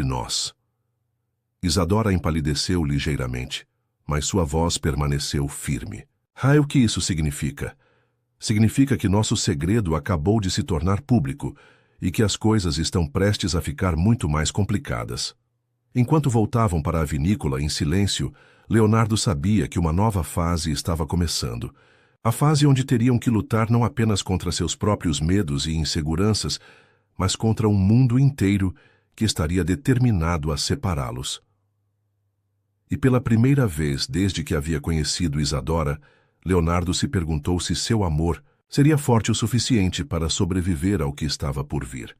nós. Isadora empalideceu ligeiramente, mas sua voz permaneceu firme. O que isso significa? Significa que nosso segredo acabou de se tornar público e que as coisas estão prestes a ficar muito mais complicadas. Enquanto voltavam para a vinícola em silêncio, Leonardo sabia que uma nova fase estava começando. A fase onde teriam que lutar não apenas contra seus próprios medos e inseguranças, mas contra um mundo inteiro que estaria determinado a separá-los. E pela primeira vez desde que havia conhecido Isadora, Leonardo se perguntou se seu amor seria forte o suficiente para sobreviver ao que estava por vir.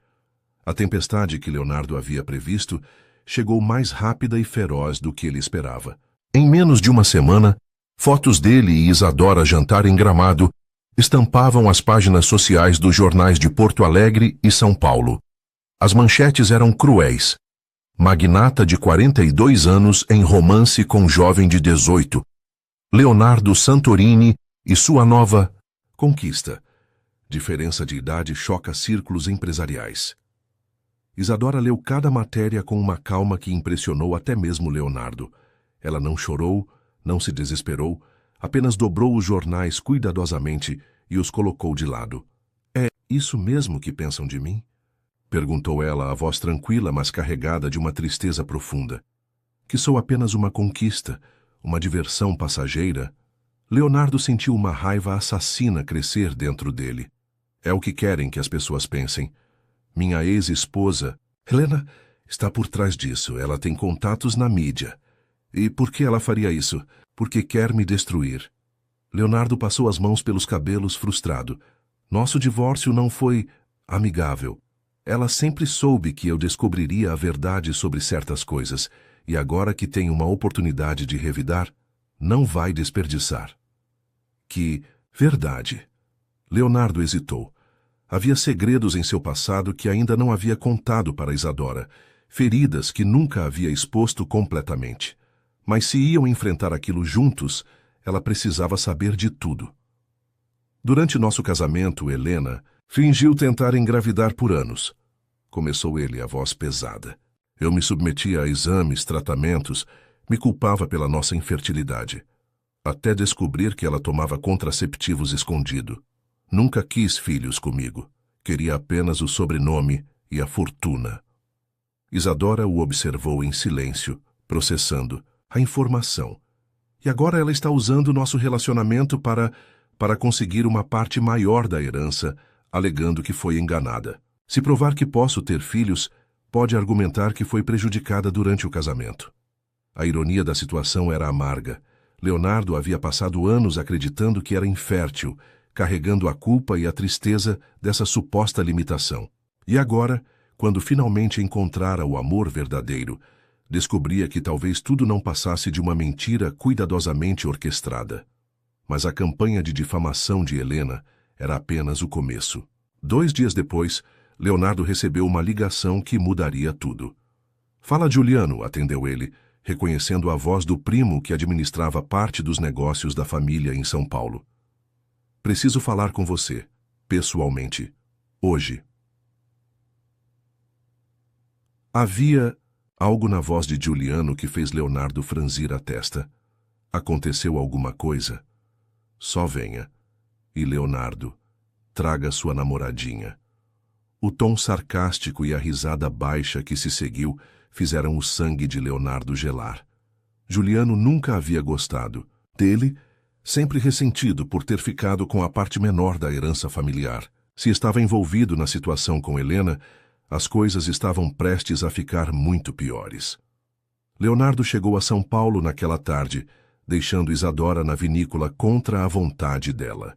A tempestade que Leonardo havia previsto chegou mais rápida e feroz do que ele esperava. Em menos de uma semana, fotos dele e Isadora jantar em Gramado estampavam as páginas sociais dos jornais de Porto Alegre e São Paulo. As manchetes eram cruéis. Magnata de 42 anos em romance com jovem de 18. Leonardo Santorini e sua nova conquista. Diferença de idade choca círculos empresariais. Isadora leu cada matéria com uma calma que impressionou até mesmo Leonardo. Ela não chorou, não se desesperou, apenas dobrou os jornais cuidadosamente e os colocou de lado. É isso mesmo que pensam de mim? Perguntou ela, a voz tranquila, mas carregada de uma tristeza profunda. Que sou apenas uma conquista, uma diversão passageira? Leonardo sentiu uma raiva assassina crescer dentro dele. É o que querem que as pessoas pensem. Minha ex-esposa, Helena, está por trás disso. Ela tem contatos na mídia. E por que ela faria isso? Porque quer me destruir. Leonardo passou as mãos pelos cabelos, frustrado. Nosso divórcio não foi amigável. Ela sempre soube que eu descobriria a verdade sobre certas coisas, e agora que tem uma oportunidade de revidar, não vai desperdiçar. Que verdade? Leonardo hesitou. Havia segredos em seu passado que ainda não havia contado para Isadora, feridas que nunca havia exposto completamente. Mas se iam enfrentar aquilo juntos, ela precisava saber de tudo. Durante nosso casamento, Helena fingiu tentar engravidar por anos. Começou ele, a voz pesada. Eu me submetia a exames, tratamentos, me culpava pela nossa infertilidade. Até descobrir que ela tomava contraceptivos escondido. Nunca quis filhos comigo. Queria apenas o sobrenome e a fortuna. Isadora o observou em silêncio, processando a informação. E agora ela está usando nosso relacionamento para conseguir uma parte maior da herança, alegando que foi enganada. Se provar que posso ter filhos, pode argumentar que foi prejudicada durante o casamento. A ironia da situação era amarga. Leonardo havia passado anos acreditando que era infértil, carregando a culpa e a tristeza dessa suposta limitação. E agora, quando finalmente encontrara o amor verdadeiro, descobria que talvez tudo não passasse de uma mentira cuidadosamente orquestrada. Mas a campanha de difamação de Helena era apenas o começo. 2 dias depois, Leonardo recebeu uma ligação que mudaria tudo. Fala, Juliano, atendeu ele, reconhecendo a voz do primo que administrava parte dos negócios da família em São Paulo. Preciso falar com você, pessoalmente, hoje. Havia algo na voz de Juliano que fez Leonardo franzir a testa. Aconteceu alguma coisa? Só venha. E Leonardo, traga sua namoradinha. O tom sarcástico e a risada baixa que se seguiu fizeram o sangue de Leonardo gelar. Juliano nunca havia gostado dele, sempre ressentido por ter ficado com a parte menor da herança familiar. Se estava envolvido na situação com Helena, as coisas estavam prestes a ficar muito piores. Leonardo chegou a São Paulo naquela tarde, deixando Isadora na vinícola contra a vontade dela.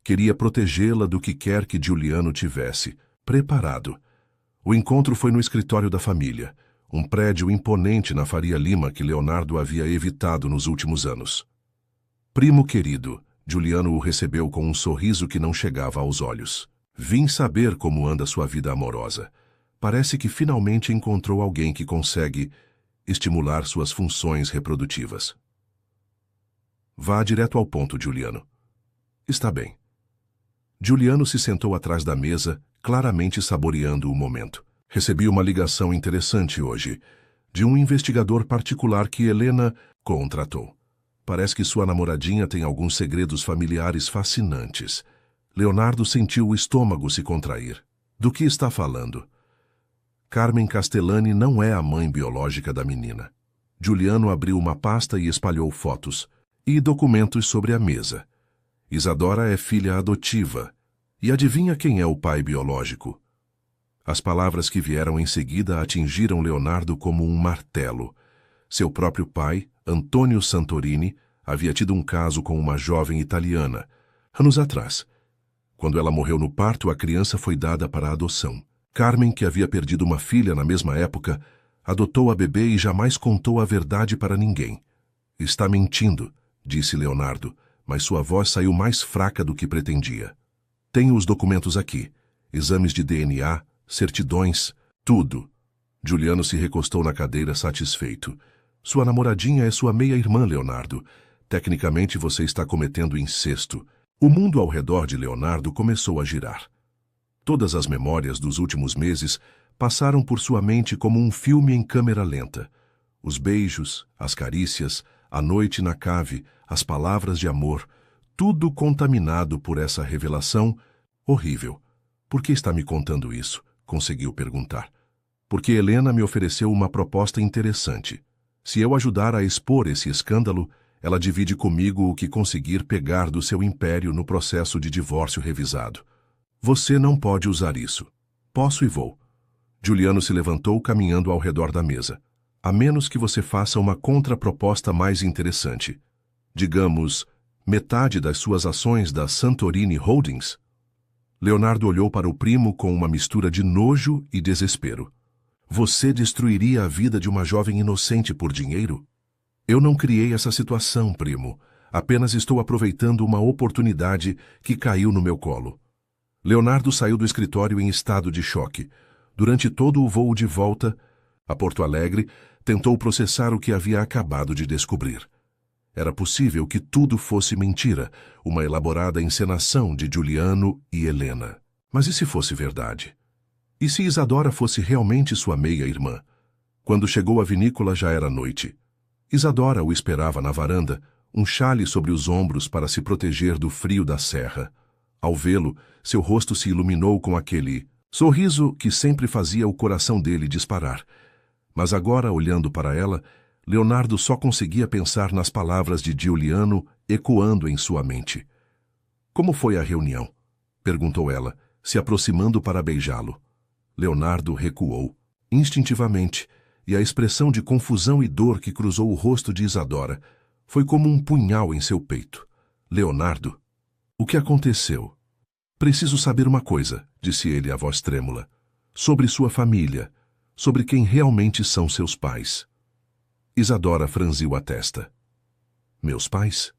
Queria protegê-la do que quer que Giuliano tivesse preparado. O encontro foi no escritório da família, um prédio imponente na Faria Lima que Leonardo havia evitado nos últimos anos. Primo querido, Giuliano o recebeu com um sorriso que não chegava aos olhos. Vim saber como anda sua vida amorosa. Parece que finalmente encontrou alguém que consegue estimular suas funções reprodutivas. Vá direto ao ponto, Giuliano. Está bem. Giuliano se sentou atrás da mesa, claramente saboreando o momento. Recebi uma ligação interessante hoje, de um investigador particular que Helena contratou. Parece que sua namoradinha tem alguns segredos familiares fascinantes. Leonardo sentiu o estômago se contrair. Do que está falando? Carmen Castellani não é a mãe biológica da menina. Giuliano abriu uma pasta e espalhou fotos e documentos sobre a mesa. Isadora é filha adotiva. E adivinha quem é o pai biológico? As palavras que vieram em seguida atingiram Leonardo como um martelo. Seu próprio pai, Antônio Santorini, havia tido um caso com uma jovem italiana, anos atrás. Quando ela morreu no parto, a criança foi dada para a adoção. Carmen, que havia perdido uma filha na mesma época, adotou a bebê e jamais contou a verdade para ninguém. Está mentindo, disse Leonardo, mas sua voz saiu mais fraca do que pretendia. Tenho os documentos aqui, exames de DNA, certidões, tudo. Giuliano se recostou na cadeira satisfeito. Sua namoradinha é sua meia-irmã, Leonardo. Tecnicamente você está cometendo incesto. O mundo ao redor de Leonardo começou a girar. Todas as memórias dos últimos meses passaram por sua mente como um filme em câmera lenta. Os beijos, as carícias, a noite na cave, as palavras de amor, tudo contaminado por essa revelação horrível. Por que está me contando isso? Conseguiu perguntar. Porque Helena me ofereceu uma proposta interessante. Se eu ajudar a expor esse escândalo, ela divide comigo o que conseguir pegar do seu império no processo de divórcio revisado. Você não pode usar isso. Posso e vou. Giuliano se levantou caminhando ao redor da mesa. A menos que você faça uma contraproposta mais interessante. Digamos, metade das suas ações da Santorini Holdings. Leonardo olhou para o primo com uma mistura de nojo e desespero. Você destruiria a vida de uma jovem inocente por dinheiro? Eu não criei essa situação, primo. Apenas estou aproveitando uma oportunidade que caiu no meu colo. Leonardo saiu do escritório em estado de choque. Durante todo o voo de volta a Porto Alegre, tentou processar o que havia acabado de descobrir. Era possível que tudo fosse mentira, uma elaborada encenação de Giuliano e Helena. Mas e se fosse verdade? E se Isadora fosse realmente sua meia-irmã? Quando chegou à vinícola já era noite. Isadora o esperava na varanda, um xale sobre os ombros para se proteger do frio da serra. Ao vê-lo, seu rosto se iluminou com aquele sorriso que sempre fazia o coração dele disparar. Mas agora, olhando para ela, Leonardo só conseguia pensar nas palavras de Giuliano ecoando em sua mente. Como foi a reunião? Perguntou ela, se aproximando para beijá-lo. Leonardo recuou, instintivamente, e a expressão de confusão e dor que cruzou o rosto de Isadora foi como um punhal em seu peito. Leonardo, o que aconteceu? Preciso saber uma coisa, disse ele a voz trêmula, sobre sua família, sobre quem realmente são seus pais. Isadora franziu a testa. Meus pais?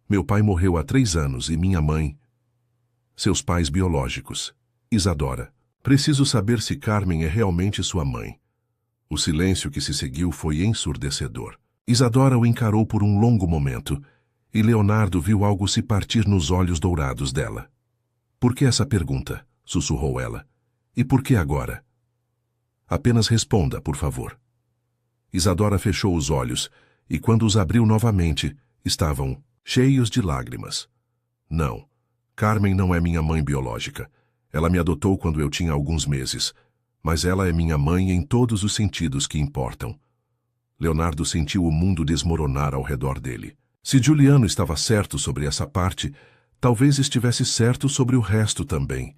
Meu pai morreu há 3 anos e minha mãe... Seus pais biológicos. Isadora, preciso saber se Carmen é realmente sua mãe. O silêncio que se seguiu foi ensurdecedor. Isadora o encarou por um longo momento, e Leonardo viu algo se partir nos olhos dourados dela. Por que essa pergunta? Sussurrou ela. E por que agora? Apenas responda, por favor. Isadora fechou os olhos, e quando os abriu novamente, estavam cheios de lágrimas. Não, Carmen não é minha mãe biológica. Ela me adotou quando eu tinha alguns meses, mas ela é minha mãe em todos os sentidos que importam. Leonardo sentiu o mundo desmoronar ao redor dele. Se Giuliano estava certo sobre essa parte, talvez estivesse certo sobre o resto também.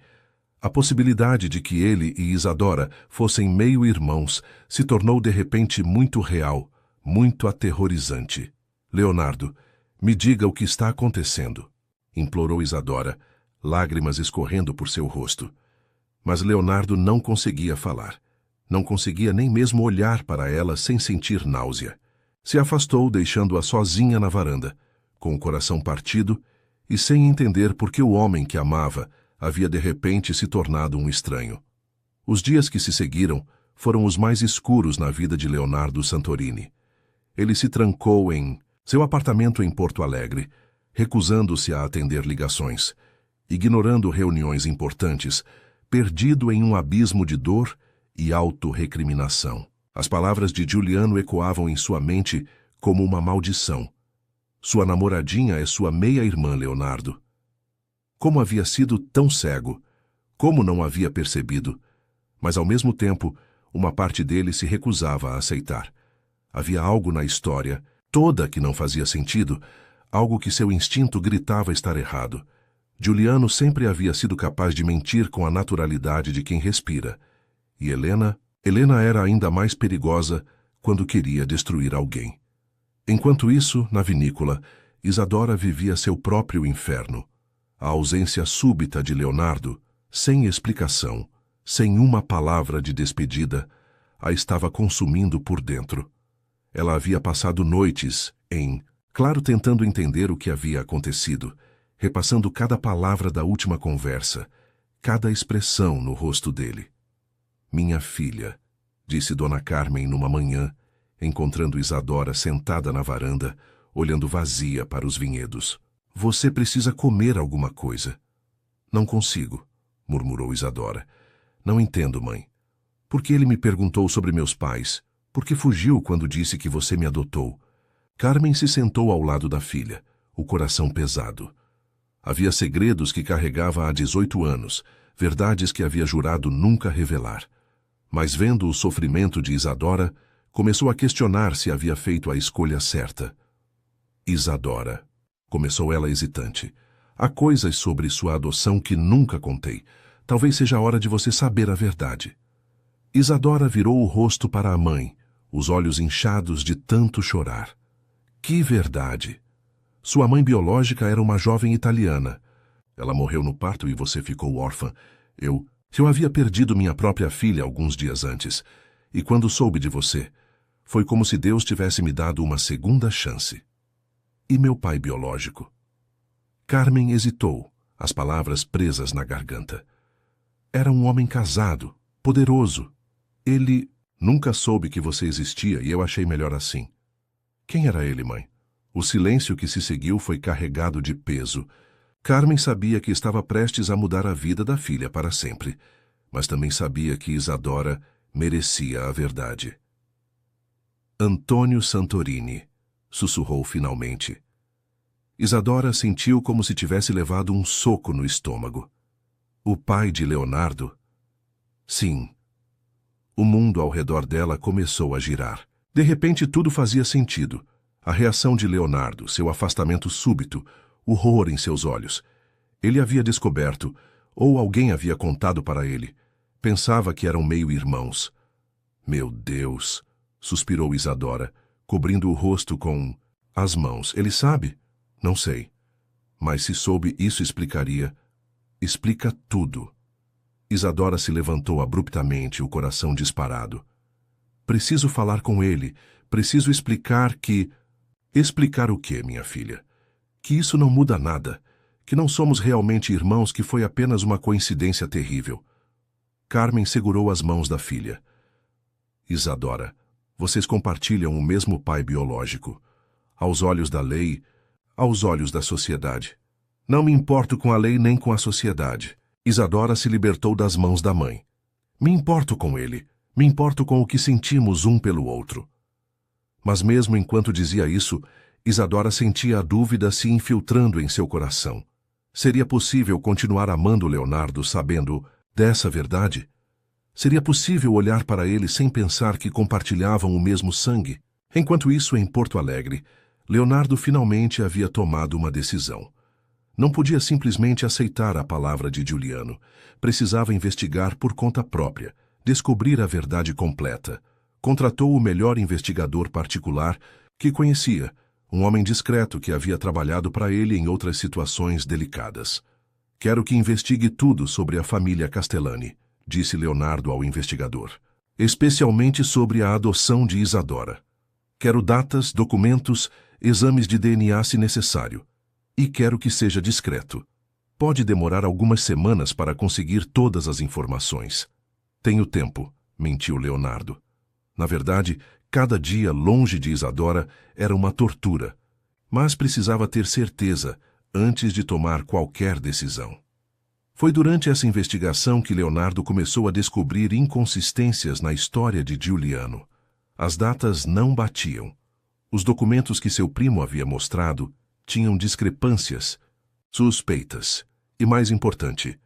A possibilidade de que ele e Isadora fossem meio-irmãos se tornou de repente muito real, muito aterrorizante. Leonardo, Me diga o que está acontecendo, implorou Isadora, lágrimas escorrendo por seu rosto. Mas Leonardo não conseguia falar. Não conseguia nem mesmo olhar para ela sem sentir náusea. Se afastou, deixando-a sozinha na varanda, com o coração partido e sem entender por que o homem que amava havia de repente se tornado um estranho. Os dias que se seguiram foram os mais escuros na vida de Leonardo Santorini. Ele se trancou em seu apartamento em Porto Alegre, recusando-se a atender ligações, ignorando reuniões importantes, perdido em um abismo de dor e autorrecriminação. As palavras de Giuliano ecoavam em sua mente como uma maldição. Sua namoradinha é sua meia-irmã, Leonardo. Como havia sido tão cego? Como não havia percebido? Mas, ao mesmo tempo, uma parte dele se recusava a aceitar. Havia algo na história, toda que não fazia sentido, algo que seu instinto gritava estar errado. Giuliano sempre havia sido capaz de mentir com a naturalidade de quem respira. E Helena era ainda mais perigosa quando queria destruir alguém. Enquanto isso, na vinícola, Isadora vivia seu próprio inferno. A ausência súbita de Leonardo, sem explicação, sem uma palavra de despedida, a estava consumindo por dentro. Ela havia passado noites claro, tentando entender o que havia acontecido, repassando cada palavra da última conversa, cada expressão no rosto dele. Minha filha, disse Dona Carmen numa manhã, encontrando Isadora sentada na varanda, olhando vazia para os vinhedos. Você precisa comer alguma coisa. Não consigo, murmurou Isadora. Não entendo, mãe. Por que ele me perguntou sobre meus pais? Por que fugiu quando disse que você me adotou? Carmen se sentou ao lado da filha, o coração pesado. Havia segredos que carregava há 18 anos, verdades que havia jurado nunca revelar. Mas vendo o sofrimento de Isadora, começou a questionar se havia feito a escolha certa. Isadora, começou ela hesitante, há coisas sobre sua adoção que nunca contei. Talvez seja a hora de você saber a verdade. Isadora virou o rosto para a mãe, os olhos inchados de tanto chorar. Que verdade! Sua mãe biológica era uma jovem italiana. Ela morreu no parto e você ficou órfã. Eu havia perdido minha própria filha alguns dias antes. E quando soube de você, foi como se Deus tivesse me dado uma segunda chance. E meu pai biológico? Carmen hesitou, as palavras presas na garganta. Era um homem casado, poderoso. Ele nunca soube que você existia e eu achei melhor assim. Quem era ele, mãe? O silêncio que se seguiu foi carregado de peso. Carmen sabia que estava prestes a mudar a vida da filha para sempre, mas também sabia que Isadora merecia a verdade. Antônio Santorini, sussurrou finalmente. Isadora sentiu como se tivesse levado um soco no estômago. O pai de Leonardo? Sim. O mundo ao redor dela começou a girar. De repente tudo fazia sentido. A reação de Leonardo, seu afastamento súbito, o horror em seus olhos. Ele havia descoberto, ou alguém havia contado para ele. Pensava que eram meio-irmãos. Meu Deus, suspirou Isadora, cobrindo o rosto com as mãos. Ele sabe? Não sei. Mas se soube, isso explicaria. Explica tudo. Isadora se levantou abruptamente, o coração disparado. Preciso falar com ele. Preciso explicar que... Explicar o quê, minha filha? Que isso não muda nada. Que não somos realmente irmãos, que foi apenas uma coincidência terrível. Carmen segurou as mãos da filha. Isadora, vocês compartilham o mesmo pai biológico. Aos olhos da lei, aos olhos da sociedade. Não me importo com a lei nem com a sociedade. Isadora se libertou das mãos da mãe. Me importo com ele. Me importo com o que sentimos um pelo outro. Mas mesmo enquanto dizia isso, Isadora sentia a dúvida se infiltrando em seu coração. Seria possível continuar amando Leonardo sabendo dessa verdade? Seria possível olhar para ele sem pensar que compartilhavam o mesmo sangue? Enquanto isso, em Porto Alegre, Leonardo finalmente havia tomado uma decisão. Não podia simplesmente aceitar a palavra de Giuliano. Precisava investigar por conta própria, descobrir a verdade completa. Contratou o melhor investigador particular que conhecia, um homem discreto que havia trabalhado para ele em outras situações delicadas. Quero que investigue tudo sobre a família Castellani, disse Leonardo ao investigador. Especialmente sobre a adoção de Isadora. Quero datas, documentos, exames de DNA se necessário. E quero que seja discreto. Pode demorar algumas semanas para conseguir todas as informações. Tenho tempo, mentiu Leonardo. Na verdade, cada dia longe de Isadora era uma tortura, mas precisava ter certeza antes de tomar qualquer decisão. Foi durante essa investigação que Leonardo começou a descobrir inconsistências na história de Giuliano. As datas não batiam. Os documentos que seu primo havia mostrado tinham discrepâncias, suspeitas. E mais importante,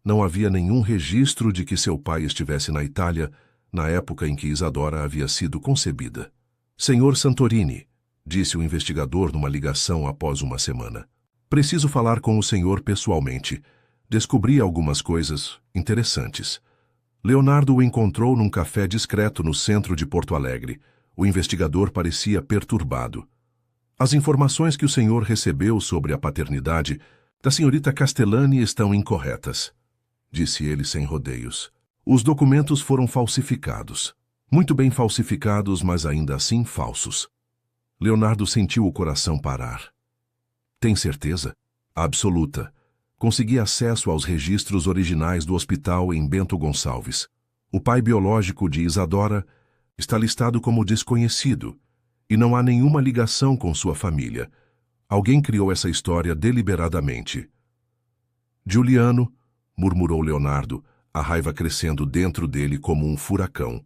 não havia nenhum registro de que seu pai estivesse na Itália na época em que Isadora havia sido concebida. Senhor Santorini, disse o investigador numa ligação após uma semana. Preciso falar com o senhor pessoalmente. Descobri algumas coisas interessantes. Leonardo o encontrou num café discreto no centro de Porto Alegre. O investigador parecia perturbado. As informações que o senhor recebeu sobre a paternidade da senhorita Castellani estão incorretas, disse ele sem rodeios. Os documentos foram falsificados. Muito bem falsificados, mas ainda assim falsos. Leonardo sentiu o coração parar. Tem certeza? Absoluta. Consegui acesso aos registros originais do hospital em Bento Gonçalves. O pai biológico de Isadora está listado como desconhecido e não há nenhuma ligação com sua família. Alguém criou essa história deliberadamente. Giuliano, murmurou Leonardo, a raiva crescendo dentro dele como um furacão.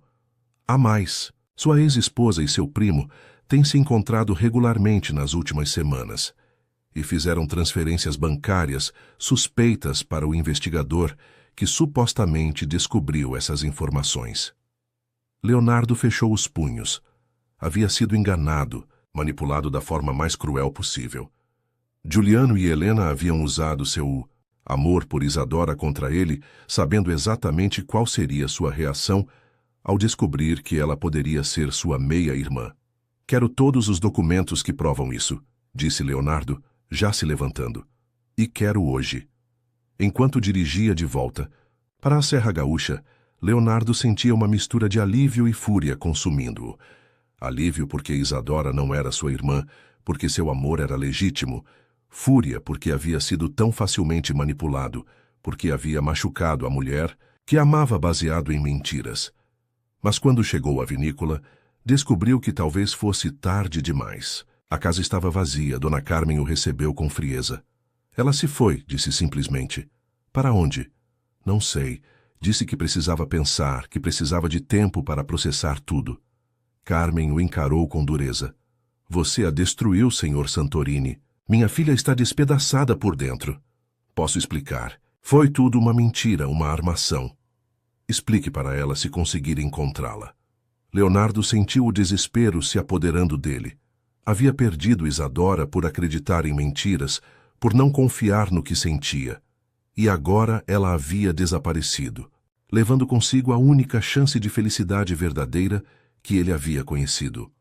Há mais. Sua ex-esposa e seu primo têm se encontrado regularmente nas últimas semanas e fizeram transferências bancárias suspeitas para o investigador que supostamente descobriu essas informações. Leonardo fechou os punhos. Havia sido enganado, manipulado da forma mais cruel possível. Giuliano e Helena haviam usado seu amor por Isadora contra ele, sabendo exatamente qual seria sua reação ao descobrir que ela poderia ser sua meia-irmã. Quero todos os documentos que provam isso, disse Leonardo, já se levantando. E quero hoje. Enquanto dirigia de volta para a Serra Gaúcha, Leonardo sentia uma mistura de alívio e fúria consumindo-o. Alívio porque Isadora não era sua irmã, porque seu amor era legítimo. Fúria porque havia sido tão facilmente manipulado, porque havia machucado a mulher, que amava baseado em mentiras. Mas quando chegou à vinícola, descobriu que talvez fosse tarde demais. A casa estava vazia, Dona Carmen o recebeu com frieza. Ela se foi, disse simplesmente. Para onde? Não sei. Disse que precisava pensar, que precisava de tempo para processar tudo. Carmen o encarou com dureza. Você a destruiu, senhor Santorini. Minha filha está despedaçada por dentro. Posso explicar. Foi tudo uma mentira, uma armação. Explique para ela se conseguir encontrá-la. Leonardo sentiu o desespero se apoderando dele. Havia perdido Isadora por acreditar em mentiras, por não confiar no que sentia. E agora ela havia desaparecido, levando consigo a única chance de felicidade verdadeira que ele havia conhecido.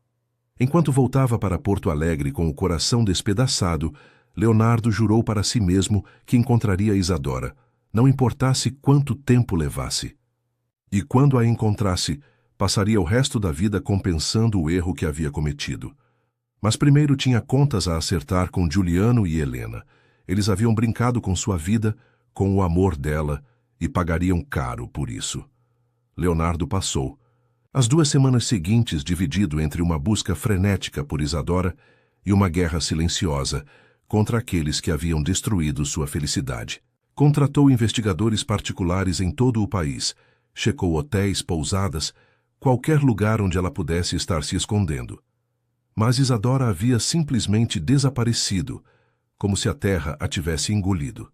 Enquanto voltava para Porto Alegre com o coração despedaçado, Leonardo jurou para si mesmo que encontraria Isadora, não importasse quanto tempo levasse. E quando a encontrasse, passaria o resto da vida compensando o erro que havia cometido. Mas primeiro tinha contas a acertar com Giuliano e Helena. Eles haviam brincado com sua vida, com o amor dela, e pagariam caro por isso. Leonardo passou. As 2 semanas seguintes dividido entre uma busca frenética por Isadora e uma guerra silenciosa contra aqueles que haviam destruído sua felicidade. Contratou investigadores particulares em todo o país, checou hotéis, pousadas, qualquer lugar onde ela pudesse estar se escondendo. Mas Isadora havia simplesmente desaparecido, como se a terra a tivesse engolido.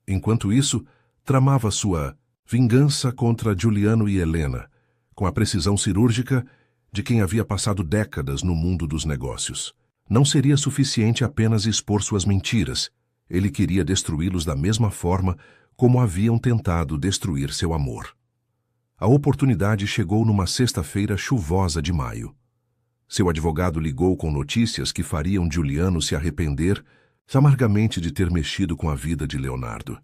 Enquanto isso, tramava sua vingança contra Giuliano e Helena, com a precisão cirúrgica de quem havia passado décadas no mundo dos negócios. Não seria suficiente apenas expor suas mentiras. Ele queria destruí-los da mesma forma como haviam tentado destruir seu amor. A oportunidade chegou numa sexta-feira chuvosa de maio. Seu advogado ligou com notícias que fariam Giuliano se arrepender amargamente de ter mexido com a vida de Leonardo.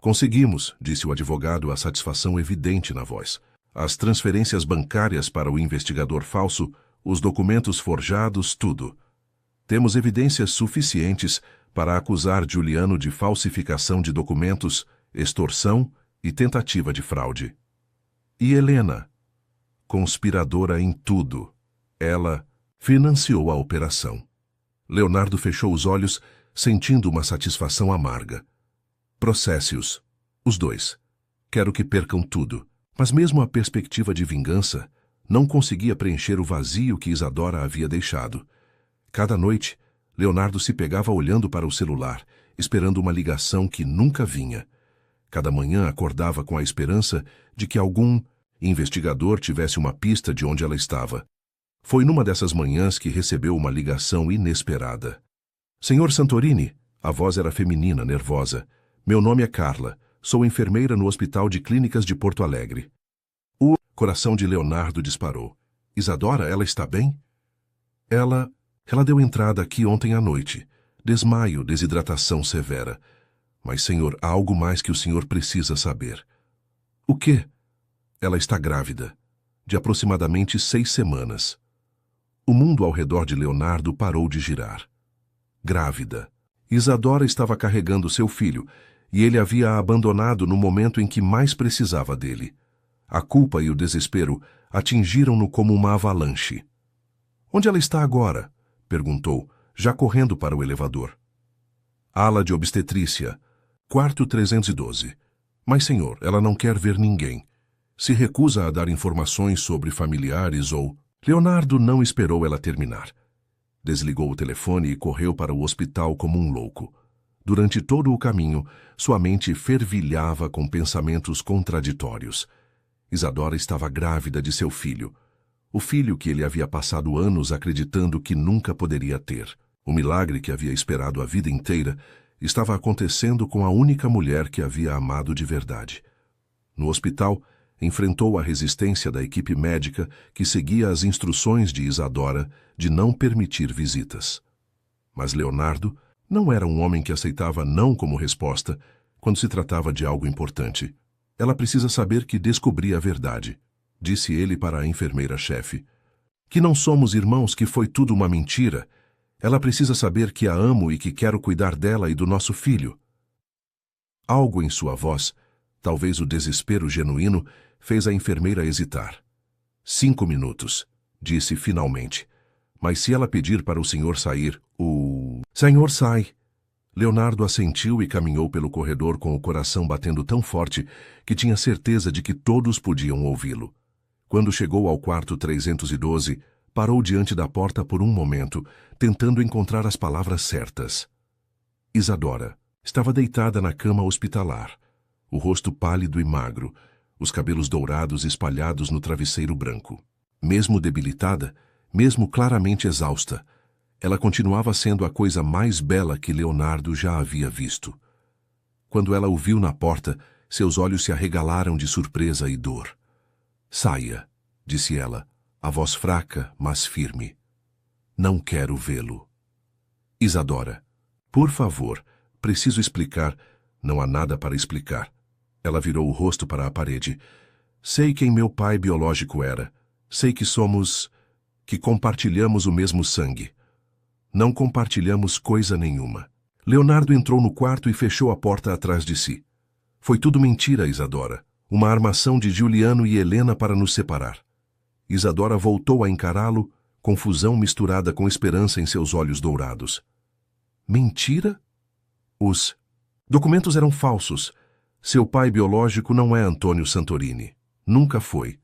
Conseguimos, disse o advogado, a satisfação evidente na voz. As transferências bancárias para o investigador falso, os documentos forjados, tudo. Temos evidências suficientes para acusar Giuliano de falsificação de documentos, extorsão e tentativa de fraude. E Helena? Conspiradora em tudo. Ela financiou a operação. Leonardo fechou os olhos, sentindo uma satisfação amarga. Processe-os. Os dois. Quero que percam tudo. Mas mesmo a perspectiva de vingança não conseguia preencher o vazio que Isadora havia deixado. Cada noite, Leonardo se pegava olhando para o celular, esperando uma ligação que nunca vinha. Cada manhã acordava com a esperança de que algum investigador tivesse uma pista de onde ela estava. Foi numa dessas manhãs que recebeu uma ligação inesperada. Senhor Santorini, a voz era feminina, nervosa. Meu nome é Carla. Sou enfermeira no Hospital de Clínicas de Porto Alegre. O coração de Leonardo disparou. Isadora, ela está bem? Ela deu entrada aqui ontem à noite. Desmaio, desidratação severa. Mas, senhor, há algo mais que o senhor precisa saber. O quê? Ela está grávida. De aproximadamente 6 semanas. O mundo ao redor de Leonardo parou de girar. Grávida. Isadora estava carregando seu filho, e ele havia a abandonado no momento em que mais precisava dele. A culpa e o desespero atingiram-no como uma avalanche. Onde ela está agora? Perguntou, já correndo para o elevador. Ala de obstetrícia, quarto 312. Mas, senhor, ela não quer ver ninguém. Se recusa a dar informações sobre familiares ou... Leonardo não esperou ela terminar. Desligou o telefone e correu para o hospital como um louco. Durante todo o caminho, sua mente fervilhava com pensamentos contraditórios. Isadora estava grávida de seu filho. O filho que ele havia passado anos acreditando que nunca poderia ter. O milagre que havia esperado a vida inteira estava acontecendo com a única mulher que havia amado de verdade. No hospital, enfrentou a resistência da equipe médica que seguia as instruções de Isadora de não permitir visitas. Mas Leonardo não era um homem que aceitava não como resposta quando se tratava de algo importante. Ela precisa saber que descobri a verdade, disse ele para a enfermeira-chefe. Que não somos irmãos, que foi tudo uma mentira. Ela precisa saber que a amo e que quero cuidar dela e do nosso filho. Algo em sua voz, talvez o desespero genuíno, fez a enfermeira hesitar. 5 minutos, disse finalmente. Mas se ela pedir para o senhor sair, o senhor sai. Leonardo assentiu e caminhou pelo corredor com o coração batendo tão forte que tinha certeza de que todos podiam ouvi-lo. Quando chegou ao quarto 312, parou diante da porta por um momento, tentando encontrar as palavras certas. Isadora estava deitada na cama hospitalar, o rosto pálido e magro, os cabelos dourados espalhados no travesseiro branco. Mesmo debilitada, mesmo claramente exausta, ela continuava sendo a coisa mais bela que Leonardo já havia visto. Quando ela o viu na porta, seus olhos se arregalaram de surpresa e dor. Saia, disse ela, a voz fraca, mas firme. Não quero vê-lo. Isadora, por favor, preciso explicar. Não há nada para explicar. Ela virou o rosto para a parede. Sei quem meu pai biológico era. Sei que que compartilhamos o mesmo sangue. Não compartilhamos coisa nenhuma. Leonardo entrou no quarto e fechou a porta atrás de si. Foi tudo mentira, Isadora. Uma armação de Giuliano e Helena para nos separar. Isadora voltou a encará-lo, confusão misturada com esperança em seus olhos dourados. Mentira? Os documentos eram falsos. Seu pai biológico não é Antônio Santorini. Nunca foi.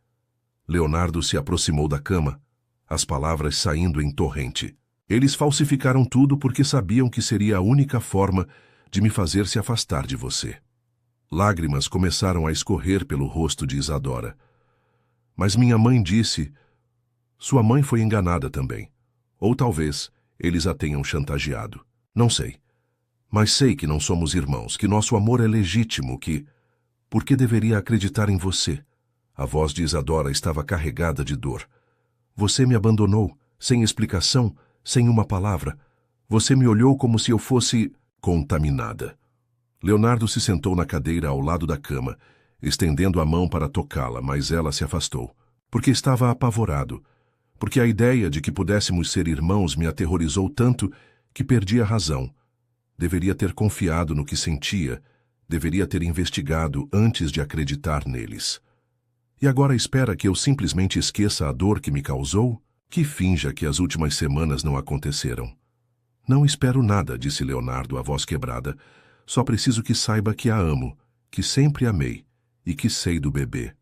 Leonardo se aproximou da cama, as palavras saindo em torrente. Eles falsificaram tudo porque sabiam que seria a única forma de me fazer se afastar de você. Lágrimas começaram a escorrer pelo rosto de Isadora. Mas minha mãe disse... Sua mãe foi enganada também. Ou talvez eles a tenham chantageado. Não sei. Mas sei que não somos irmãos, que nosso amor é legítimo, que... Por que deveria acreditar em você? A voz de Isadora estava carregada de dor. Você me abandonou, sem explicação, sem uma palavra. Você me olhou como se eu fosse contaminada. Leonardo se sentou na cadeira ao lado da cama, estendendo a mão para tocá-la, mas ela se afastou, porque estava apavorado, porque a ideia de que pudéssemos ser irmãos me aterrorizou tanto que perdi a razão. Deveria ter confiado no que sentia, deveria ter investigado antes de acreditar neles. E agora espera que eu simplesmente esqueça a dor que me causou? Que finja que as últimas semanas não aconteceram. Não espero nada, disse Leonardo, a voz quebrada. Só preciso que saiba que a amo, que sempre amei e que sei do bebê.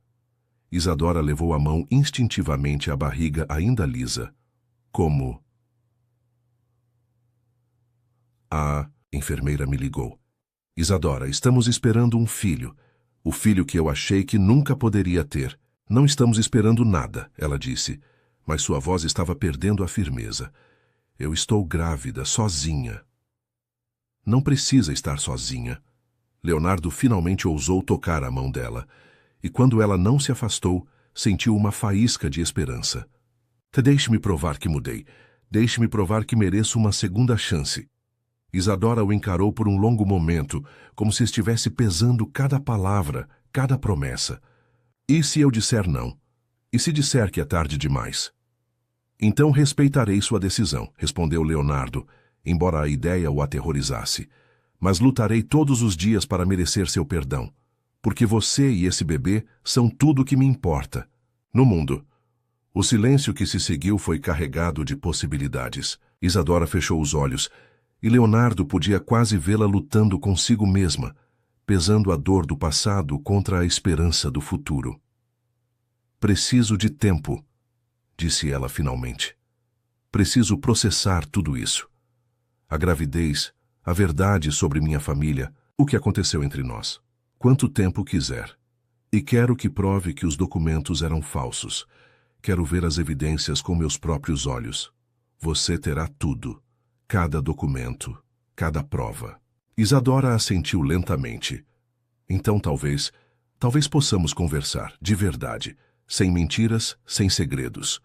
Isadora levou a mão instintivamente à barriga ainda lisa. Como? A enfermeira me ligou. Isadora, estamos esperando um filho. O filho que eu achei que nunca poderia ter. Não estamos esperando nada, ela disse, mas sua voz estava perdendo a firmeza. Eu estou grávida, sozinha. Não precisa estar sozinha. Leonardo finalmente ousou tocar a mão dela, e quando ela não se afastou, sentiu uma faísca de esperança. Deixe-me provar que mudei. Deixe-me provar que mereço uma segunda chance. Isadora o encarou por um longo momento, como se estivesse pesando cada palavra, cada promessa. E se eu disser não? E se disser que é tarde demais? Então respeitarei sua decisão, respondeu Leonardo, embora a ideia o aterrorizasse. Mas lutarei todos os dias para merecer seu perdão, porque você e esse bebê são tudo o que me importa. No mundo. O silêncio que se seguiu foi carregado de possibilidades. Isadora fechou os olhos, e Leonardo podia quase vê-la lutando consigo mesma, pesando a dor do passado contra a esperança do futuro. Preciso de tempo, disse ela finalmente. Preciso processar tudo isso. A gravidez, a verdade sobre minha família, o que aconteceu entre nós. Quanto tempo quiser. E quero que prove que os documentos eram falsos. Quero ver as evidências com meus próprios olhos. Você terá tudo. Cada documento, cada prova. Isadora assentiu lentamente. Então talvez possamos conversar, de verdade, sem mentiras, sem segredos.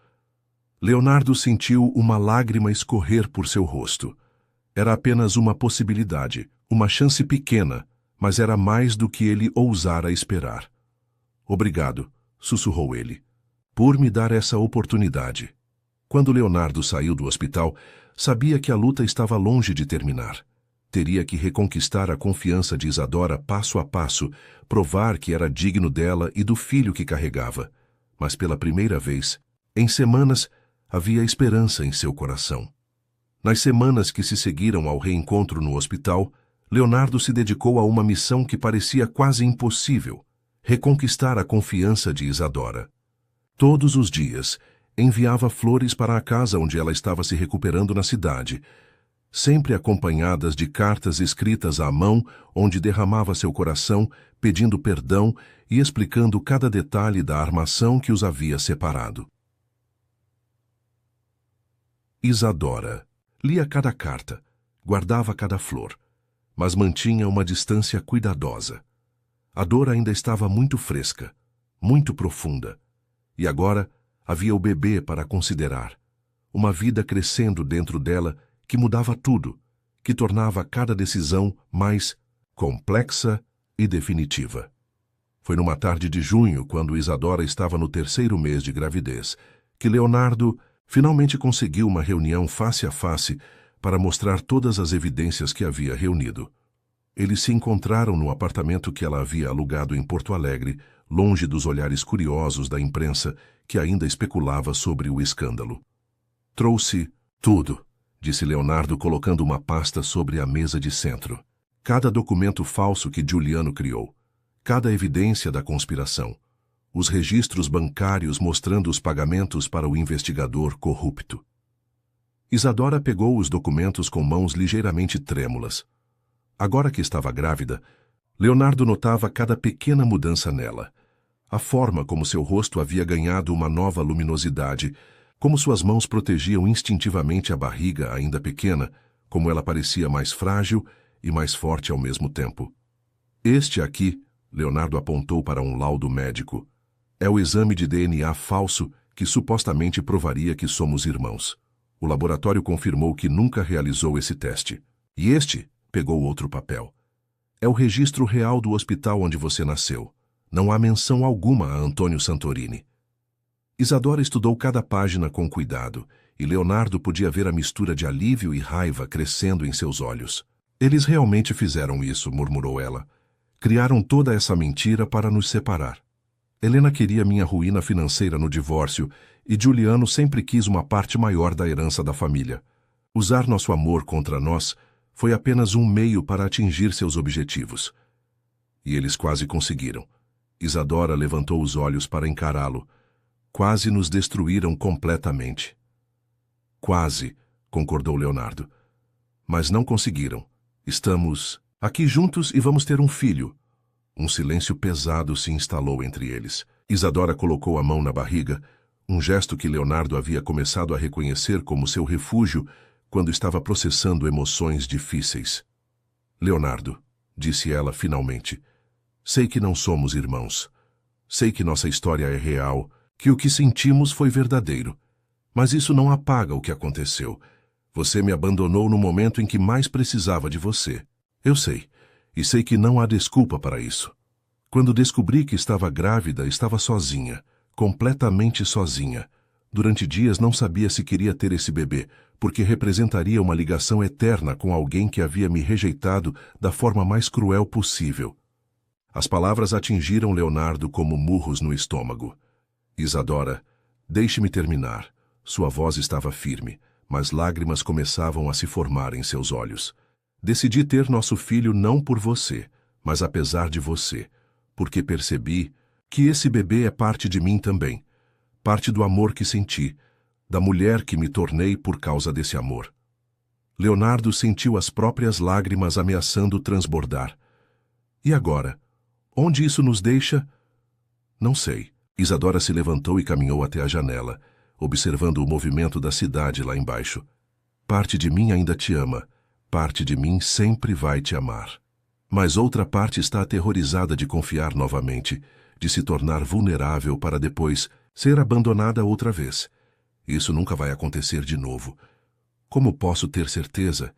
Leonardo sentiu uma lágrima escorrer por seu rosto. Era apenas uma possibilidade, uma chance pequena, mas era mais do que ele ousara esperar. Obrigado, sussurrou ele, por me dar essa oportunidade. Quando Leonardo saiu do hospital, sabia que a luta estava longe de terminar. Teria que reconquistar a confiança de Isadora passo a passo, provar que era digno dela e do filho que carregava. Mas pela primeira vez, em semanas, havia esperança em seu coração. Nas semanas que se seguiram ao reencontro no hospital, Leonardo se dedicou a uma missão que parecia quase impossível: reconquistar a confiança de Isadora. Todos os dias, enviava flores para a casa onde ela estava se recuperando na cidade, sempre acompanhadas de cartas escritas à mão, onde derramava seu coração, pedindo perdão e explicando cada detalhe da armação que os havia separado. Isadora lia cada carta, guardava cada flor, mas mantinha uma distância cuidadosa. A dor ainda estava muito fresca, muito profunda, e agora havia o bebê para considerar, uma vida crescendo dentro dela que mudava tudo, que tornava cada decisão mais complexa e definitiva. Foi numa tarde de junho, quando Isadora estava no 3º mês de gravidez, que Leonardo finalmente conseguiu uma reunião face a face para mostrar todas as evidências que havia reunido. Eles se encontraram no apartamento que ela havia alugado em Porto Alegre, longe dos olhares curiosos da imprensa que ainda especulava sobre o escândalo. Trouxe tudo, disse Leonardo, colocando uma pasta sobre a mesa de centro. Cada documento falso que Giuliano criou, cada evidência da conspiração, os registros bancários mostrando os pagamentos para o investigador corrupto. Isadora pegou os documentos com mãos ligeiramente trêmulas. Agora que estava grávida, Leonardo notava cada pequena mudança nela. A forma como seu rosto havia ganhado uma nova luminosidade, como suas mãos protegiam instintivamente a barriga ainda pequena, como ela parecia mais frágil e mais forte ao mesmo tempo. Este aqui, Leonardo apontou para um laudo médico, é o exame de DNA falso que supostamente provaria que somos irmãos. O laboratório confirmou que nunca realizou esse teste. E este pegou outro papel. É o registro real do hospital onde você nasceu. Não há menção alguma a Antônio Santorini. Isadora estudou cada página com cuidado, e Leonardo podia ver a mistura de alívio e raiva crescendo em seus olhos. Eles realmente fizeram isso, murmurou ela. Criaram toda essa mentira para nos separar. Helena queria minha ruína financeira no divórcio, e Giuliano sempre quis uma parte maior da herança da família. Usar nosso amor contra nós foi apenas um meio para atingir seus objetivos. E eles quase conseguiram. Isadora levantou os olhos para encará-lo. Quase nos destruíram completamente. Quase, concordou Leonardo. Mas não conseguiram. Estamos aqui juntos e vamos ter um filho. Um silêncio pesado se instalou entre eles. Isadora colocou a mão na barriga, um gesto que Leonardo havia começado a reconhecer como seu refúgio quando estava processando emoções difíceis. Leonardo, disse ela finalmente, sei que não somos irmãos. Sei que nossa história é real, que o que sentimos foi verdadeiro. Mas isso não apaga o que aconteceu. Você me abandonou no momento em que mais precisava de você. Eu sei, e sei que não há desculpa para isso. Quando descobri que estava grávida, estava sozinha, completamente sozinha. Durante dias não sabia se queria ter esse bebê, porque representaria uma ligação eterna com alguém que havia me rejeitado da forma mais cruel possível. As palavras atingiram Leonardo como murros no estômago. Isadora, deixe-me terminar. Sua voz estava firme, mas lágrimas começavam a se formar em seus olhos. Decidi ter nosso filho não por você, mas apesar de você, porque percebi que esse bebê é parte de mim também, parte do amor que senti, da mulher que me tornei por causa desse amor. Leonardo sentiu as próprias lágrimas ameaçando transbordar. E agora? Onde isso nos deixa? Não sei. Isadora se levantou e caminhou até a janela, observando o movimento da cidade lá embaixo. Parte de mim ainda te ama. Parte de mim sempre vai te amar. Mas outra parte está aterrorizada de confiar novamente, de se tornar vulnerável para depois ser abandonada outra vez. Isso nunca vai acontecer de novo. Como posso ter certeza?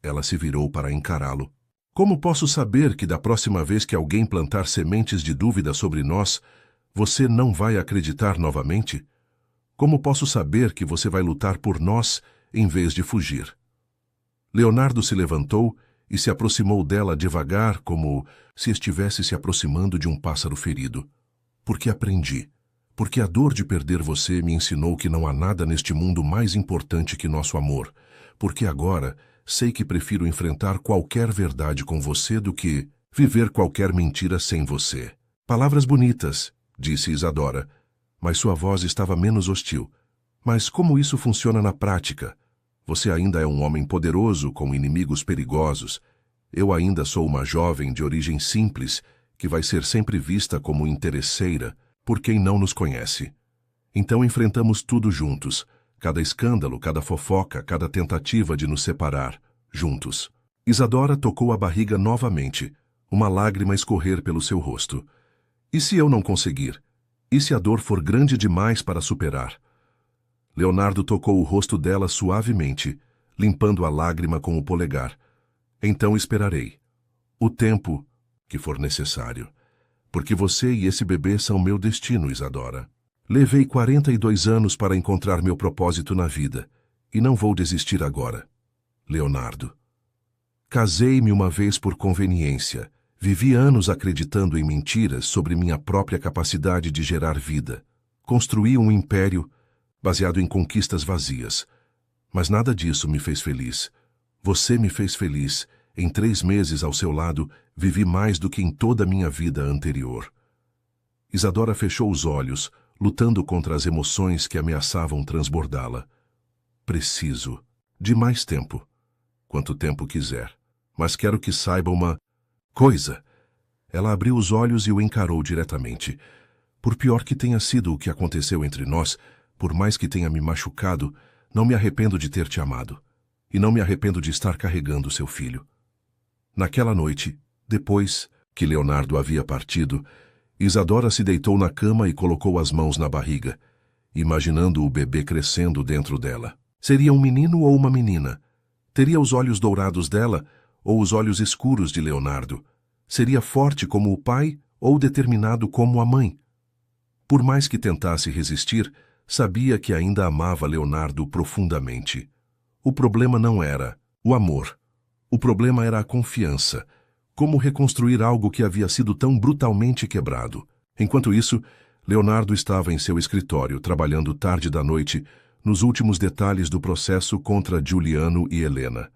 Ela se virou para encará-lo. Como posso saber que da próxima vez que alguém plantar sementes de dúvida sobre nós, você não vai acreditar novamente? Como posso saber que você vai lutar por nós em vez de fugir? Leonardo se levantou e se aproximou dela devagar, como se estivesse se aproximando de um pássaro ferido. Porque aprendi. Porque a dor de perder você me ensinou que não há nada neste mundo mais importante que nosso amor. Porque agora sei que prefiro enfrentar qualquer verdade com você do que viver qualquer mentira sem você. Palavras bonitas, disse Isadora, mas sua voz estava menos hostil. Mas como isso funciona na prática? Você ainda é um homem poderoso com inimigos perigosos. Eu ainda sou uma jovem de origem simples que vai ser sempre vista como interesseira por quem não nos conhece. Então enfrentamos tudo juntos, cada escândalo, cada fofoca, cada tentativa de nos separar, juntos. Isadora tocou a barriga novamente, uma lágrima escorrer pelo seu rosto. E se eu não conseguir? E se a dor for grande demais para superar? Leonardo tocou o rosto dela suavemente, limpando a lágrima com o polegar. Então esperarei. O tempo que for necessário. Porque você e esse bebê são meu destino, Isadora. Levei 42 anos para encontrar meu propósito na vida, e não vou desistir agora. Leonardo. Casei-me uma vez por conveniência. Vivi anos acreditando em mentiras sobre minha própria capacidade de gerar vida. Construí um império baseado em conquistas vazias. Mas nada disso me fez feliz. Você me fez feliz. Em 3 meses ao seu lado, vivi mais do que em toda a minha vida anterior. Isadora fechou os olhos, lutando contra as emoções que ameaçavam transbordá-la. Preciso de mais tempo. Quanto tempo quiser. Mas quero que saiba uma coisa. Ela abriu os olhos e o encarou diretamente. Por pior que tenha sido o que aconteceu entre nós, por mais que tenha me machucado, não me arrependo de ter te amado. E não me arrependo de estar carregando seu filho. Naquela noite, depois que Leonardo havia partido, Isadora se deitou na cama e colocou as mãos na barriga, imaginando o bebê crescendo dentro dela. Seria um menino ou uma menina? Teria os olhos dourados dela ou os olhos escuros de Leonardo? Seria forte como o pai ou determinado como a mãe? Por mais que tentasse resistir, sabia que ainda amava Leonardo profundamente. O problema não era o amor. O problema era a confiança. Como reconstruir algo que havia sido tão brutalmente quebrado? Enquanto isso, Leonardo estava em seu escritório, trabalhando tarde da noite, nos últimos detalhes do processo contra Giuliano e Helena.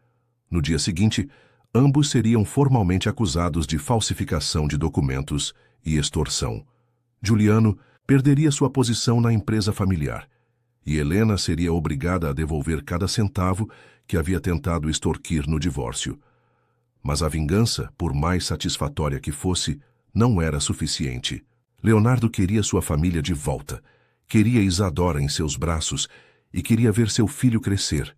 No dia seguinte, ambos seriam formalmente acusados de falsificação de documentos e extorsão. Giuliano perderia sua posição na empresa familiar, e Helena seria obrigada a devolver cada centavo que havia tentado extorquir no divórcio. Mas a vingança, por mais satisfatória que fosse, não era suficiente. Leonardo queria sua família de volta, queria Isadora em seus braços e queria ver seu filho crescer.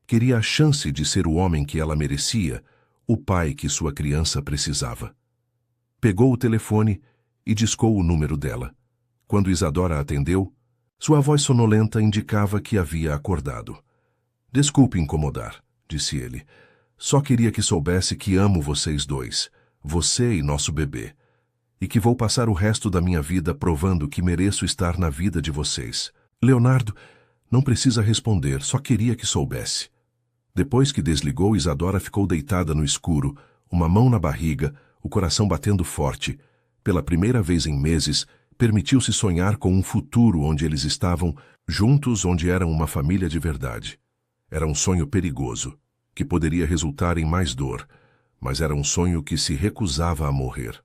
Queria a chance de ser o homem que ela merecia, o pai que sua criança precisava. Pegou o telefone e discou o número dela. Quando Isadora atendeu, sua voz sonolenta indicava que havia acordado. "Desculpe incomodar", disse ele. "Só queria que soubesse que amo vocês dois, você e nosso bebê, e que vou passar o resto da minha vida provando que mereço estar na vida de vocês." Leonardo não precisa responder, só queria que soubesse. Depois que desligou, Isadora ficou deitada no escuro, uma mão na barriga, o coração batendo forte. Pela primeira vez em meses, permitiu-se sonhar com um futuro onde eles estavam juntos, onde eram uma família de verdade. Era um sonho perigoso, que poderia resultar em mais dor, mas era um sonho que se recusava a morrer.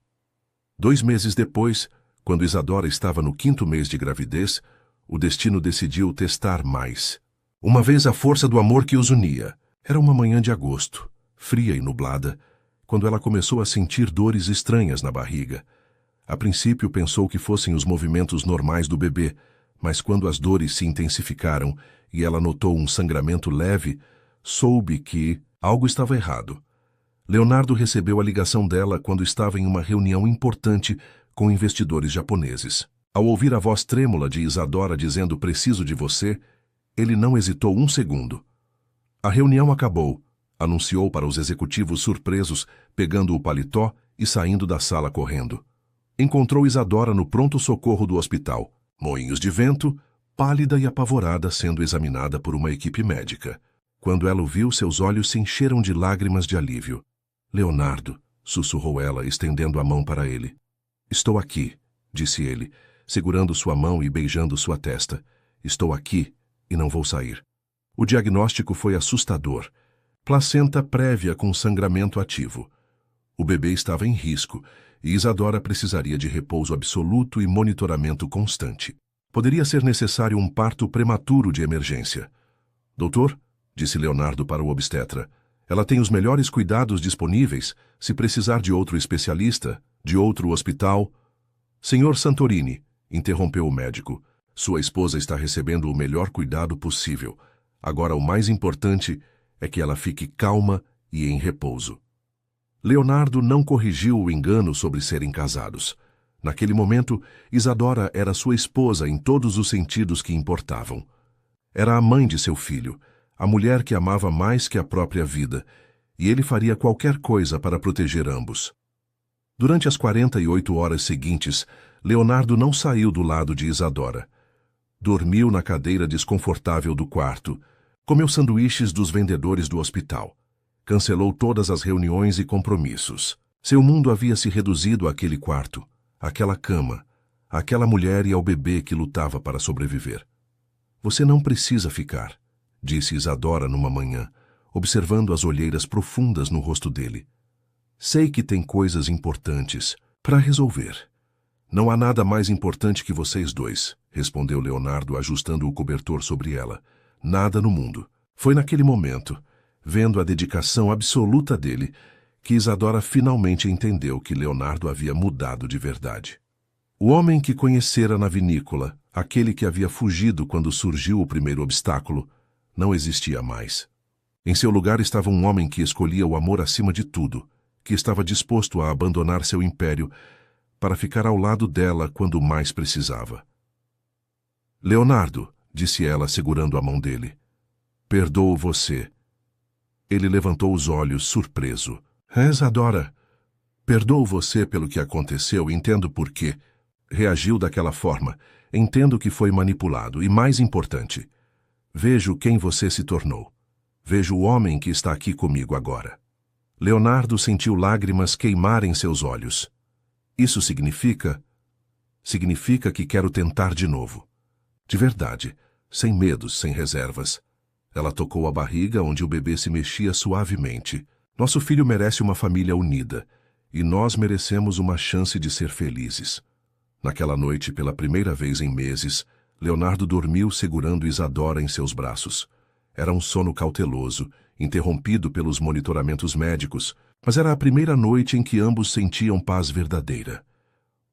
2 meses depois, quando Isadora estava no 5º mês de gravidez, o destino decidiu testar mais. Uma vez a força do amor que os unia. Era uma manhã de agosto, fria e nublada, quando ela começou a sentir dores estranhas na barriga. A princípio pensou que fossem os movimentos normais do bebê, mas quando as dores se intensificaram e ela notou um sangramento leve, soube que algo estava errado. Leonardo recebeu a ligação dela quando estava em uma reunião importante com investidores japoneses. Ao ouvir a voz trêmula de Isadora dizendo "preciso de você", ele não hesitou um segundo. A reunião acabou, anunciou para os executivos surpresos, pegando o paletó e saindo da sala correndo. Encontrou Isadora no pronto-socorro do hospital, moinhos de vento, pálida e apavorada, sendo examinada por uma equipe médica. Quando ela o viu, seus olhos se encheram de lágrimas de alívio. "Leonardo", sussurrou ela, estendendo a mão para ele. "Estou aqui", disse ele, segurando sua mão e beijando sua testa. "Estou aqui e não vou sair." O diagnóstico foi assustador. Placenta prévia com sangramento ativo. O bebê estava em risco e Isadora precisaria de repouso absoluto e monitoramento constante. Poderia ser necessário um parto prematuro de emergência. "Doutor", disse Leonardo para o obstetra, "ela tem os melhores cuidados disponíveis. Se precisar de outro especialista, de outro hospital..." "Senhor Santorini", interrompeu o médico, "sua esposa está recebendo o melhor cuidado possível. Agora o mais importante é que ela fique calma e em repouso." Leonardo não corrigiu o engano sobre serem casados. Naquele momento, Isadora era sua esposa em todos os sentidos que importavam. Era a mãe de seu filho, a mulher que amava mais que a própria vida, e ele faria qualquer coisa para proteger ambos. Durante as 48 horas seguintes, Leonardo não saiu do lado de Isadora. Dormiu na cadeira desconfortável do quarto, comeu sanduíches dos vendedores do hospital. Cancelou todas as reuniões e compromissos. Seu mundo havia se reduzido àquele quarto, àquela cama, àquela mulher e ao bebê que lutava para sobreviver. "Você não precisa ficar", disse Isadora numa manhã, observando as olheiras profundas no rosto dele. "Sei que tem coisas importantes para resolver." "Não há nada mais importante que vocês dois", respondeu Leonardo, ajustando o cobertor sobre ela. "Nada no mundo." Foi naquele momento, vendo a dedicação absoluta dele, que Isadora finalmente entendeu que Leonardo havia mudado de verdade. O homem que conhecera na vinícola, aquele que havia fugido quando surgiu o primeiro obstáculo, não existia mais. Em seu lugar estava um homem que escolhia o amor acima de tudo, que estava disposto a abandonar seu império para ficar ao lado dela quando mais precisava. "Leonardo", disse ela segurando a mão dele, Perdoo você. Ele levantou os olhos, surpreso. Isadora, perdoo você pelo que aconteceu, entendo por quê. Reagiu daquela forma. Entendo que foi manipulado e, mais importante, vejo quem você se tornou. Vejo o homem que está aqui comigo agora. Leonardo sentiu lágrimas queimarem seus olhos. Isso significa que quero tentar de novo. De verdade, sem medos, sem reservas. Ela tocou a barriga onde o bebê se mexia suavemente. Nosso filho merece uma família unida, e nós merecemos uma chance de ser felizes. Naquela noite, pela primeira vez em meses, Leonardo dormiu segurando Isadora em seus braços. Era um sono cauteloso, interrompido pelos monitoramentos médicos, mas era a primeira noite em que ambos sentiam paz verdadeira.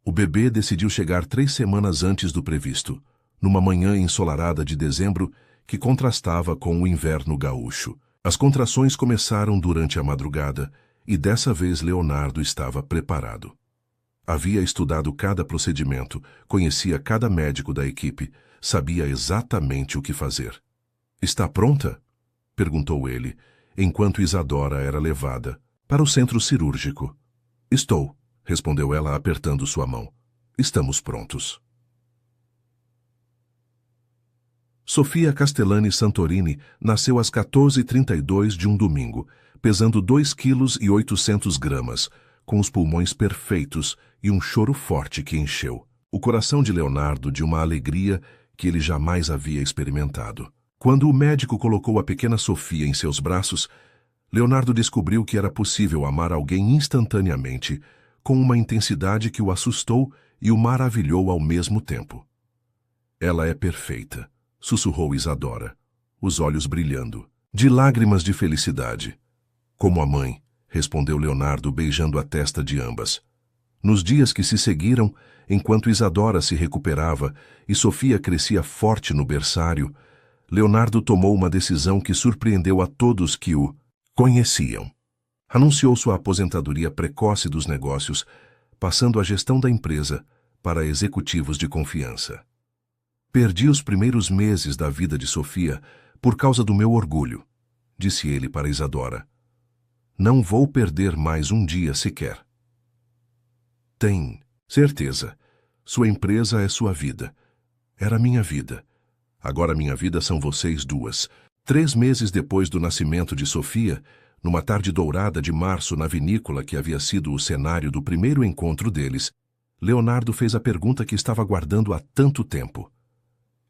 O bebê decidiu chegar 3 semanas antes do previsto, numa manhã ensolarada de dezembro que contrastava com o inverno gaúcho. As contrações começaram durante a madrugada e dessa vez Leonardo estava preparado. Havia estudado cada procedimento, conhecia cada médico da equipe, sabia exatamente o que fazer. Está pronta? Perguntou ele, enquanto Isadora era levada para o centro cirúrgico. Estou, respondeu ela apertando sua mão. Estamos prontos. Sofia Castellani Santorini nasceu às 14h32 de um domingo, pesando 2,8 kg, com os pulmões perfeitos e um choro forte que encheu o coração de Leonardo de uma alegria que ele jamais havia experimentado. Quando o médico colocou a pequena Sofia em seus braços, Leonardo descobriu que era possível amar alguém instantaneamente, com uma intensidade que o assustou e o maravilhou ao mesmo tempo. Ela é perfeita, sussurrou Isadora, os olhos brilhando, de lágrimas de felicidade. Como a mãe, respondeu Leonardo beijando a testa de ambas. Nos dias que se seguiram, enquanto Isadora se recuperava e Sofia crescia forte no berçário, Leonardo tomou uma decisão que surpreendeu a todos que o conheciam. Anunciou sua aposentadoria precoce dos negócios, passando a gestão da empresa para executivos de confiança. Perdi os primeiros meses da vida de Sofia por causa do meu orgulho, disse ele para Isadora. Não vou perder mais um dia sequer. Tem certeza. Sua empresa é sua vida. Era minha vida. Agora minha vida são vocês duas. 3 meses depois do nascimento de Sofia, numa tarde dourada de março na vinícola que havia sido o cenário do primeiro encontro deles, Leonardo fez a pergunta que estava guardando há tanto tempo.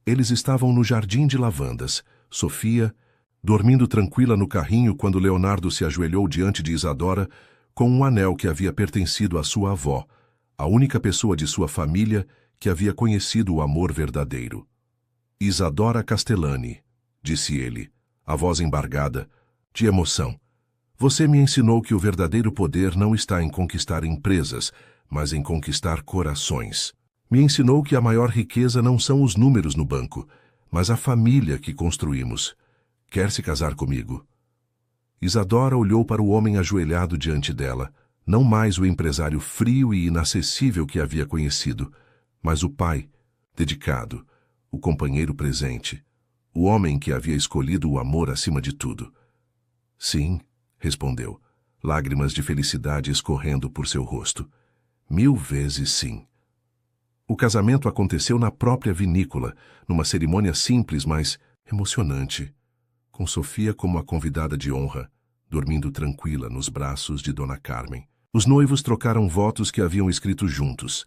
Eles estavam no jardim de lavandas, Sofia, dormindo tranquila no carrinho quando Leonardo se ajoelhou diante de Isadora com um anel que havia pertencido à sua avó, a única pessoa de sua família que havia conhecido o amor verdadeiro. Isadora Castellani, disse ele, a voz embargada, de emoção. Você me ensinou que o verdadeiro poder não está em conquistar empresas, mas em conquistar corações. Me ensinou que a maior riqueza não são os números no banco, mas a família que construímos. Quer se casar comigo? Isadora olhou para o homem ajoelhado diante dela, não mais o empresário frio e inacessível que havia conhecido, mas o pai, dedicado, o companheiro presente, o homem que havia escolhido o amor acima de tudo. Sim, respondeu, lágrimas de felicidade escorrendo por seu rosto. 1000 vezes sim. O casamento aconteceu na própria vinícola, numa cerimônia simples, mas emocionante, com Sofia como a convidada de honra, dormindo tranquila nos braços de Dona Carmen. Os noivos trocaram votos que haviam escrito juntos,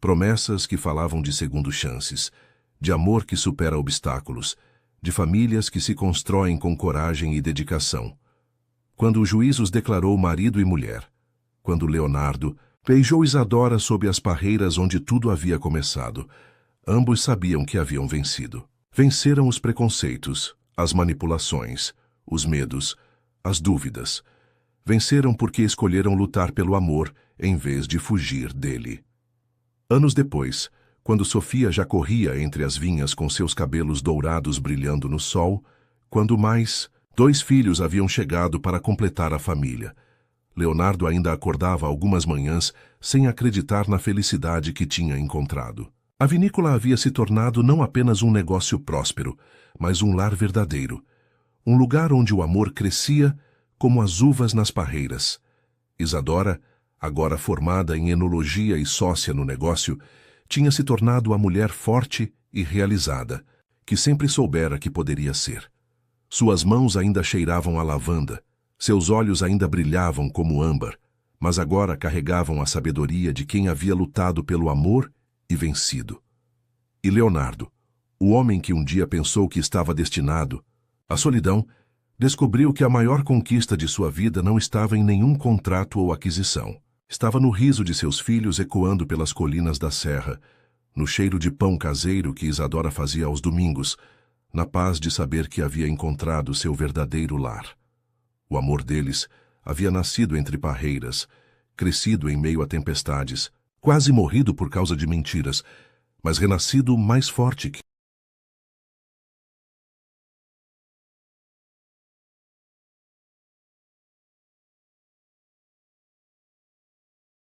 promessas que falavam de segundo chances, de amor que supera obstáculos, de famílias que se constroem com coragem e dedicação. Quando o juiz os declarou marido e mulher, quando Leonardo beijou Isadora sob as parreiras onde tudo havia começado, ambos sabiam que haviam vencido. Venceram os preconceitos, as manipulações, os medos, as dúvidas. Venceram porque escolheram lutar pelo amor em vez de fugir dele. Anos depois, quando Sofia já corria entre as vinhas com seus cabelos dourados brilhando no sol, quando mais 2 filhos haviam chegado para completar a família, Leonardo ainda acordava algumas manhãs sem acreditar na felicidade que tinha encontrado. A vinícola havia se tornado não apenas um negócio próspero, mas um lar verdadeiro. Um lugar onde o amor crescia como as uvas nas parreiras. Isadora, agora formada em enologia e sócia no negócio, tinha se tornado a mulher forte e realizada, que sempre soubera que poderia ser. Suas mãos ainda cheiravam a lavanda, seus olhos ainda brilhavam como âmbar, mas agora carregavam a sabedoria de quem havia lutado pelo amor e vencido. E Leonardo, o homem que um dia pensou que estava destinado à solidão, descobriu que a maior conquista de sua vida não estava em nenhum contrato ou aquisição. Estava no riso de seus filhos ecoando pelas colinas da serra, no cheiro de pão caseiro que Isadora fazia aos domingos, na paz de saber que havia encontrado seu verdadeiro lar. O amor deles havia nascido entre parreiras, crescido em meio a tempestades, quase morrido por causa de mentiras, mas renascido mais forte que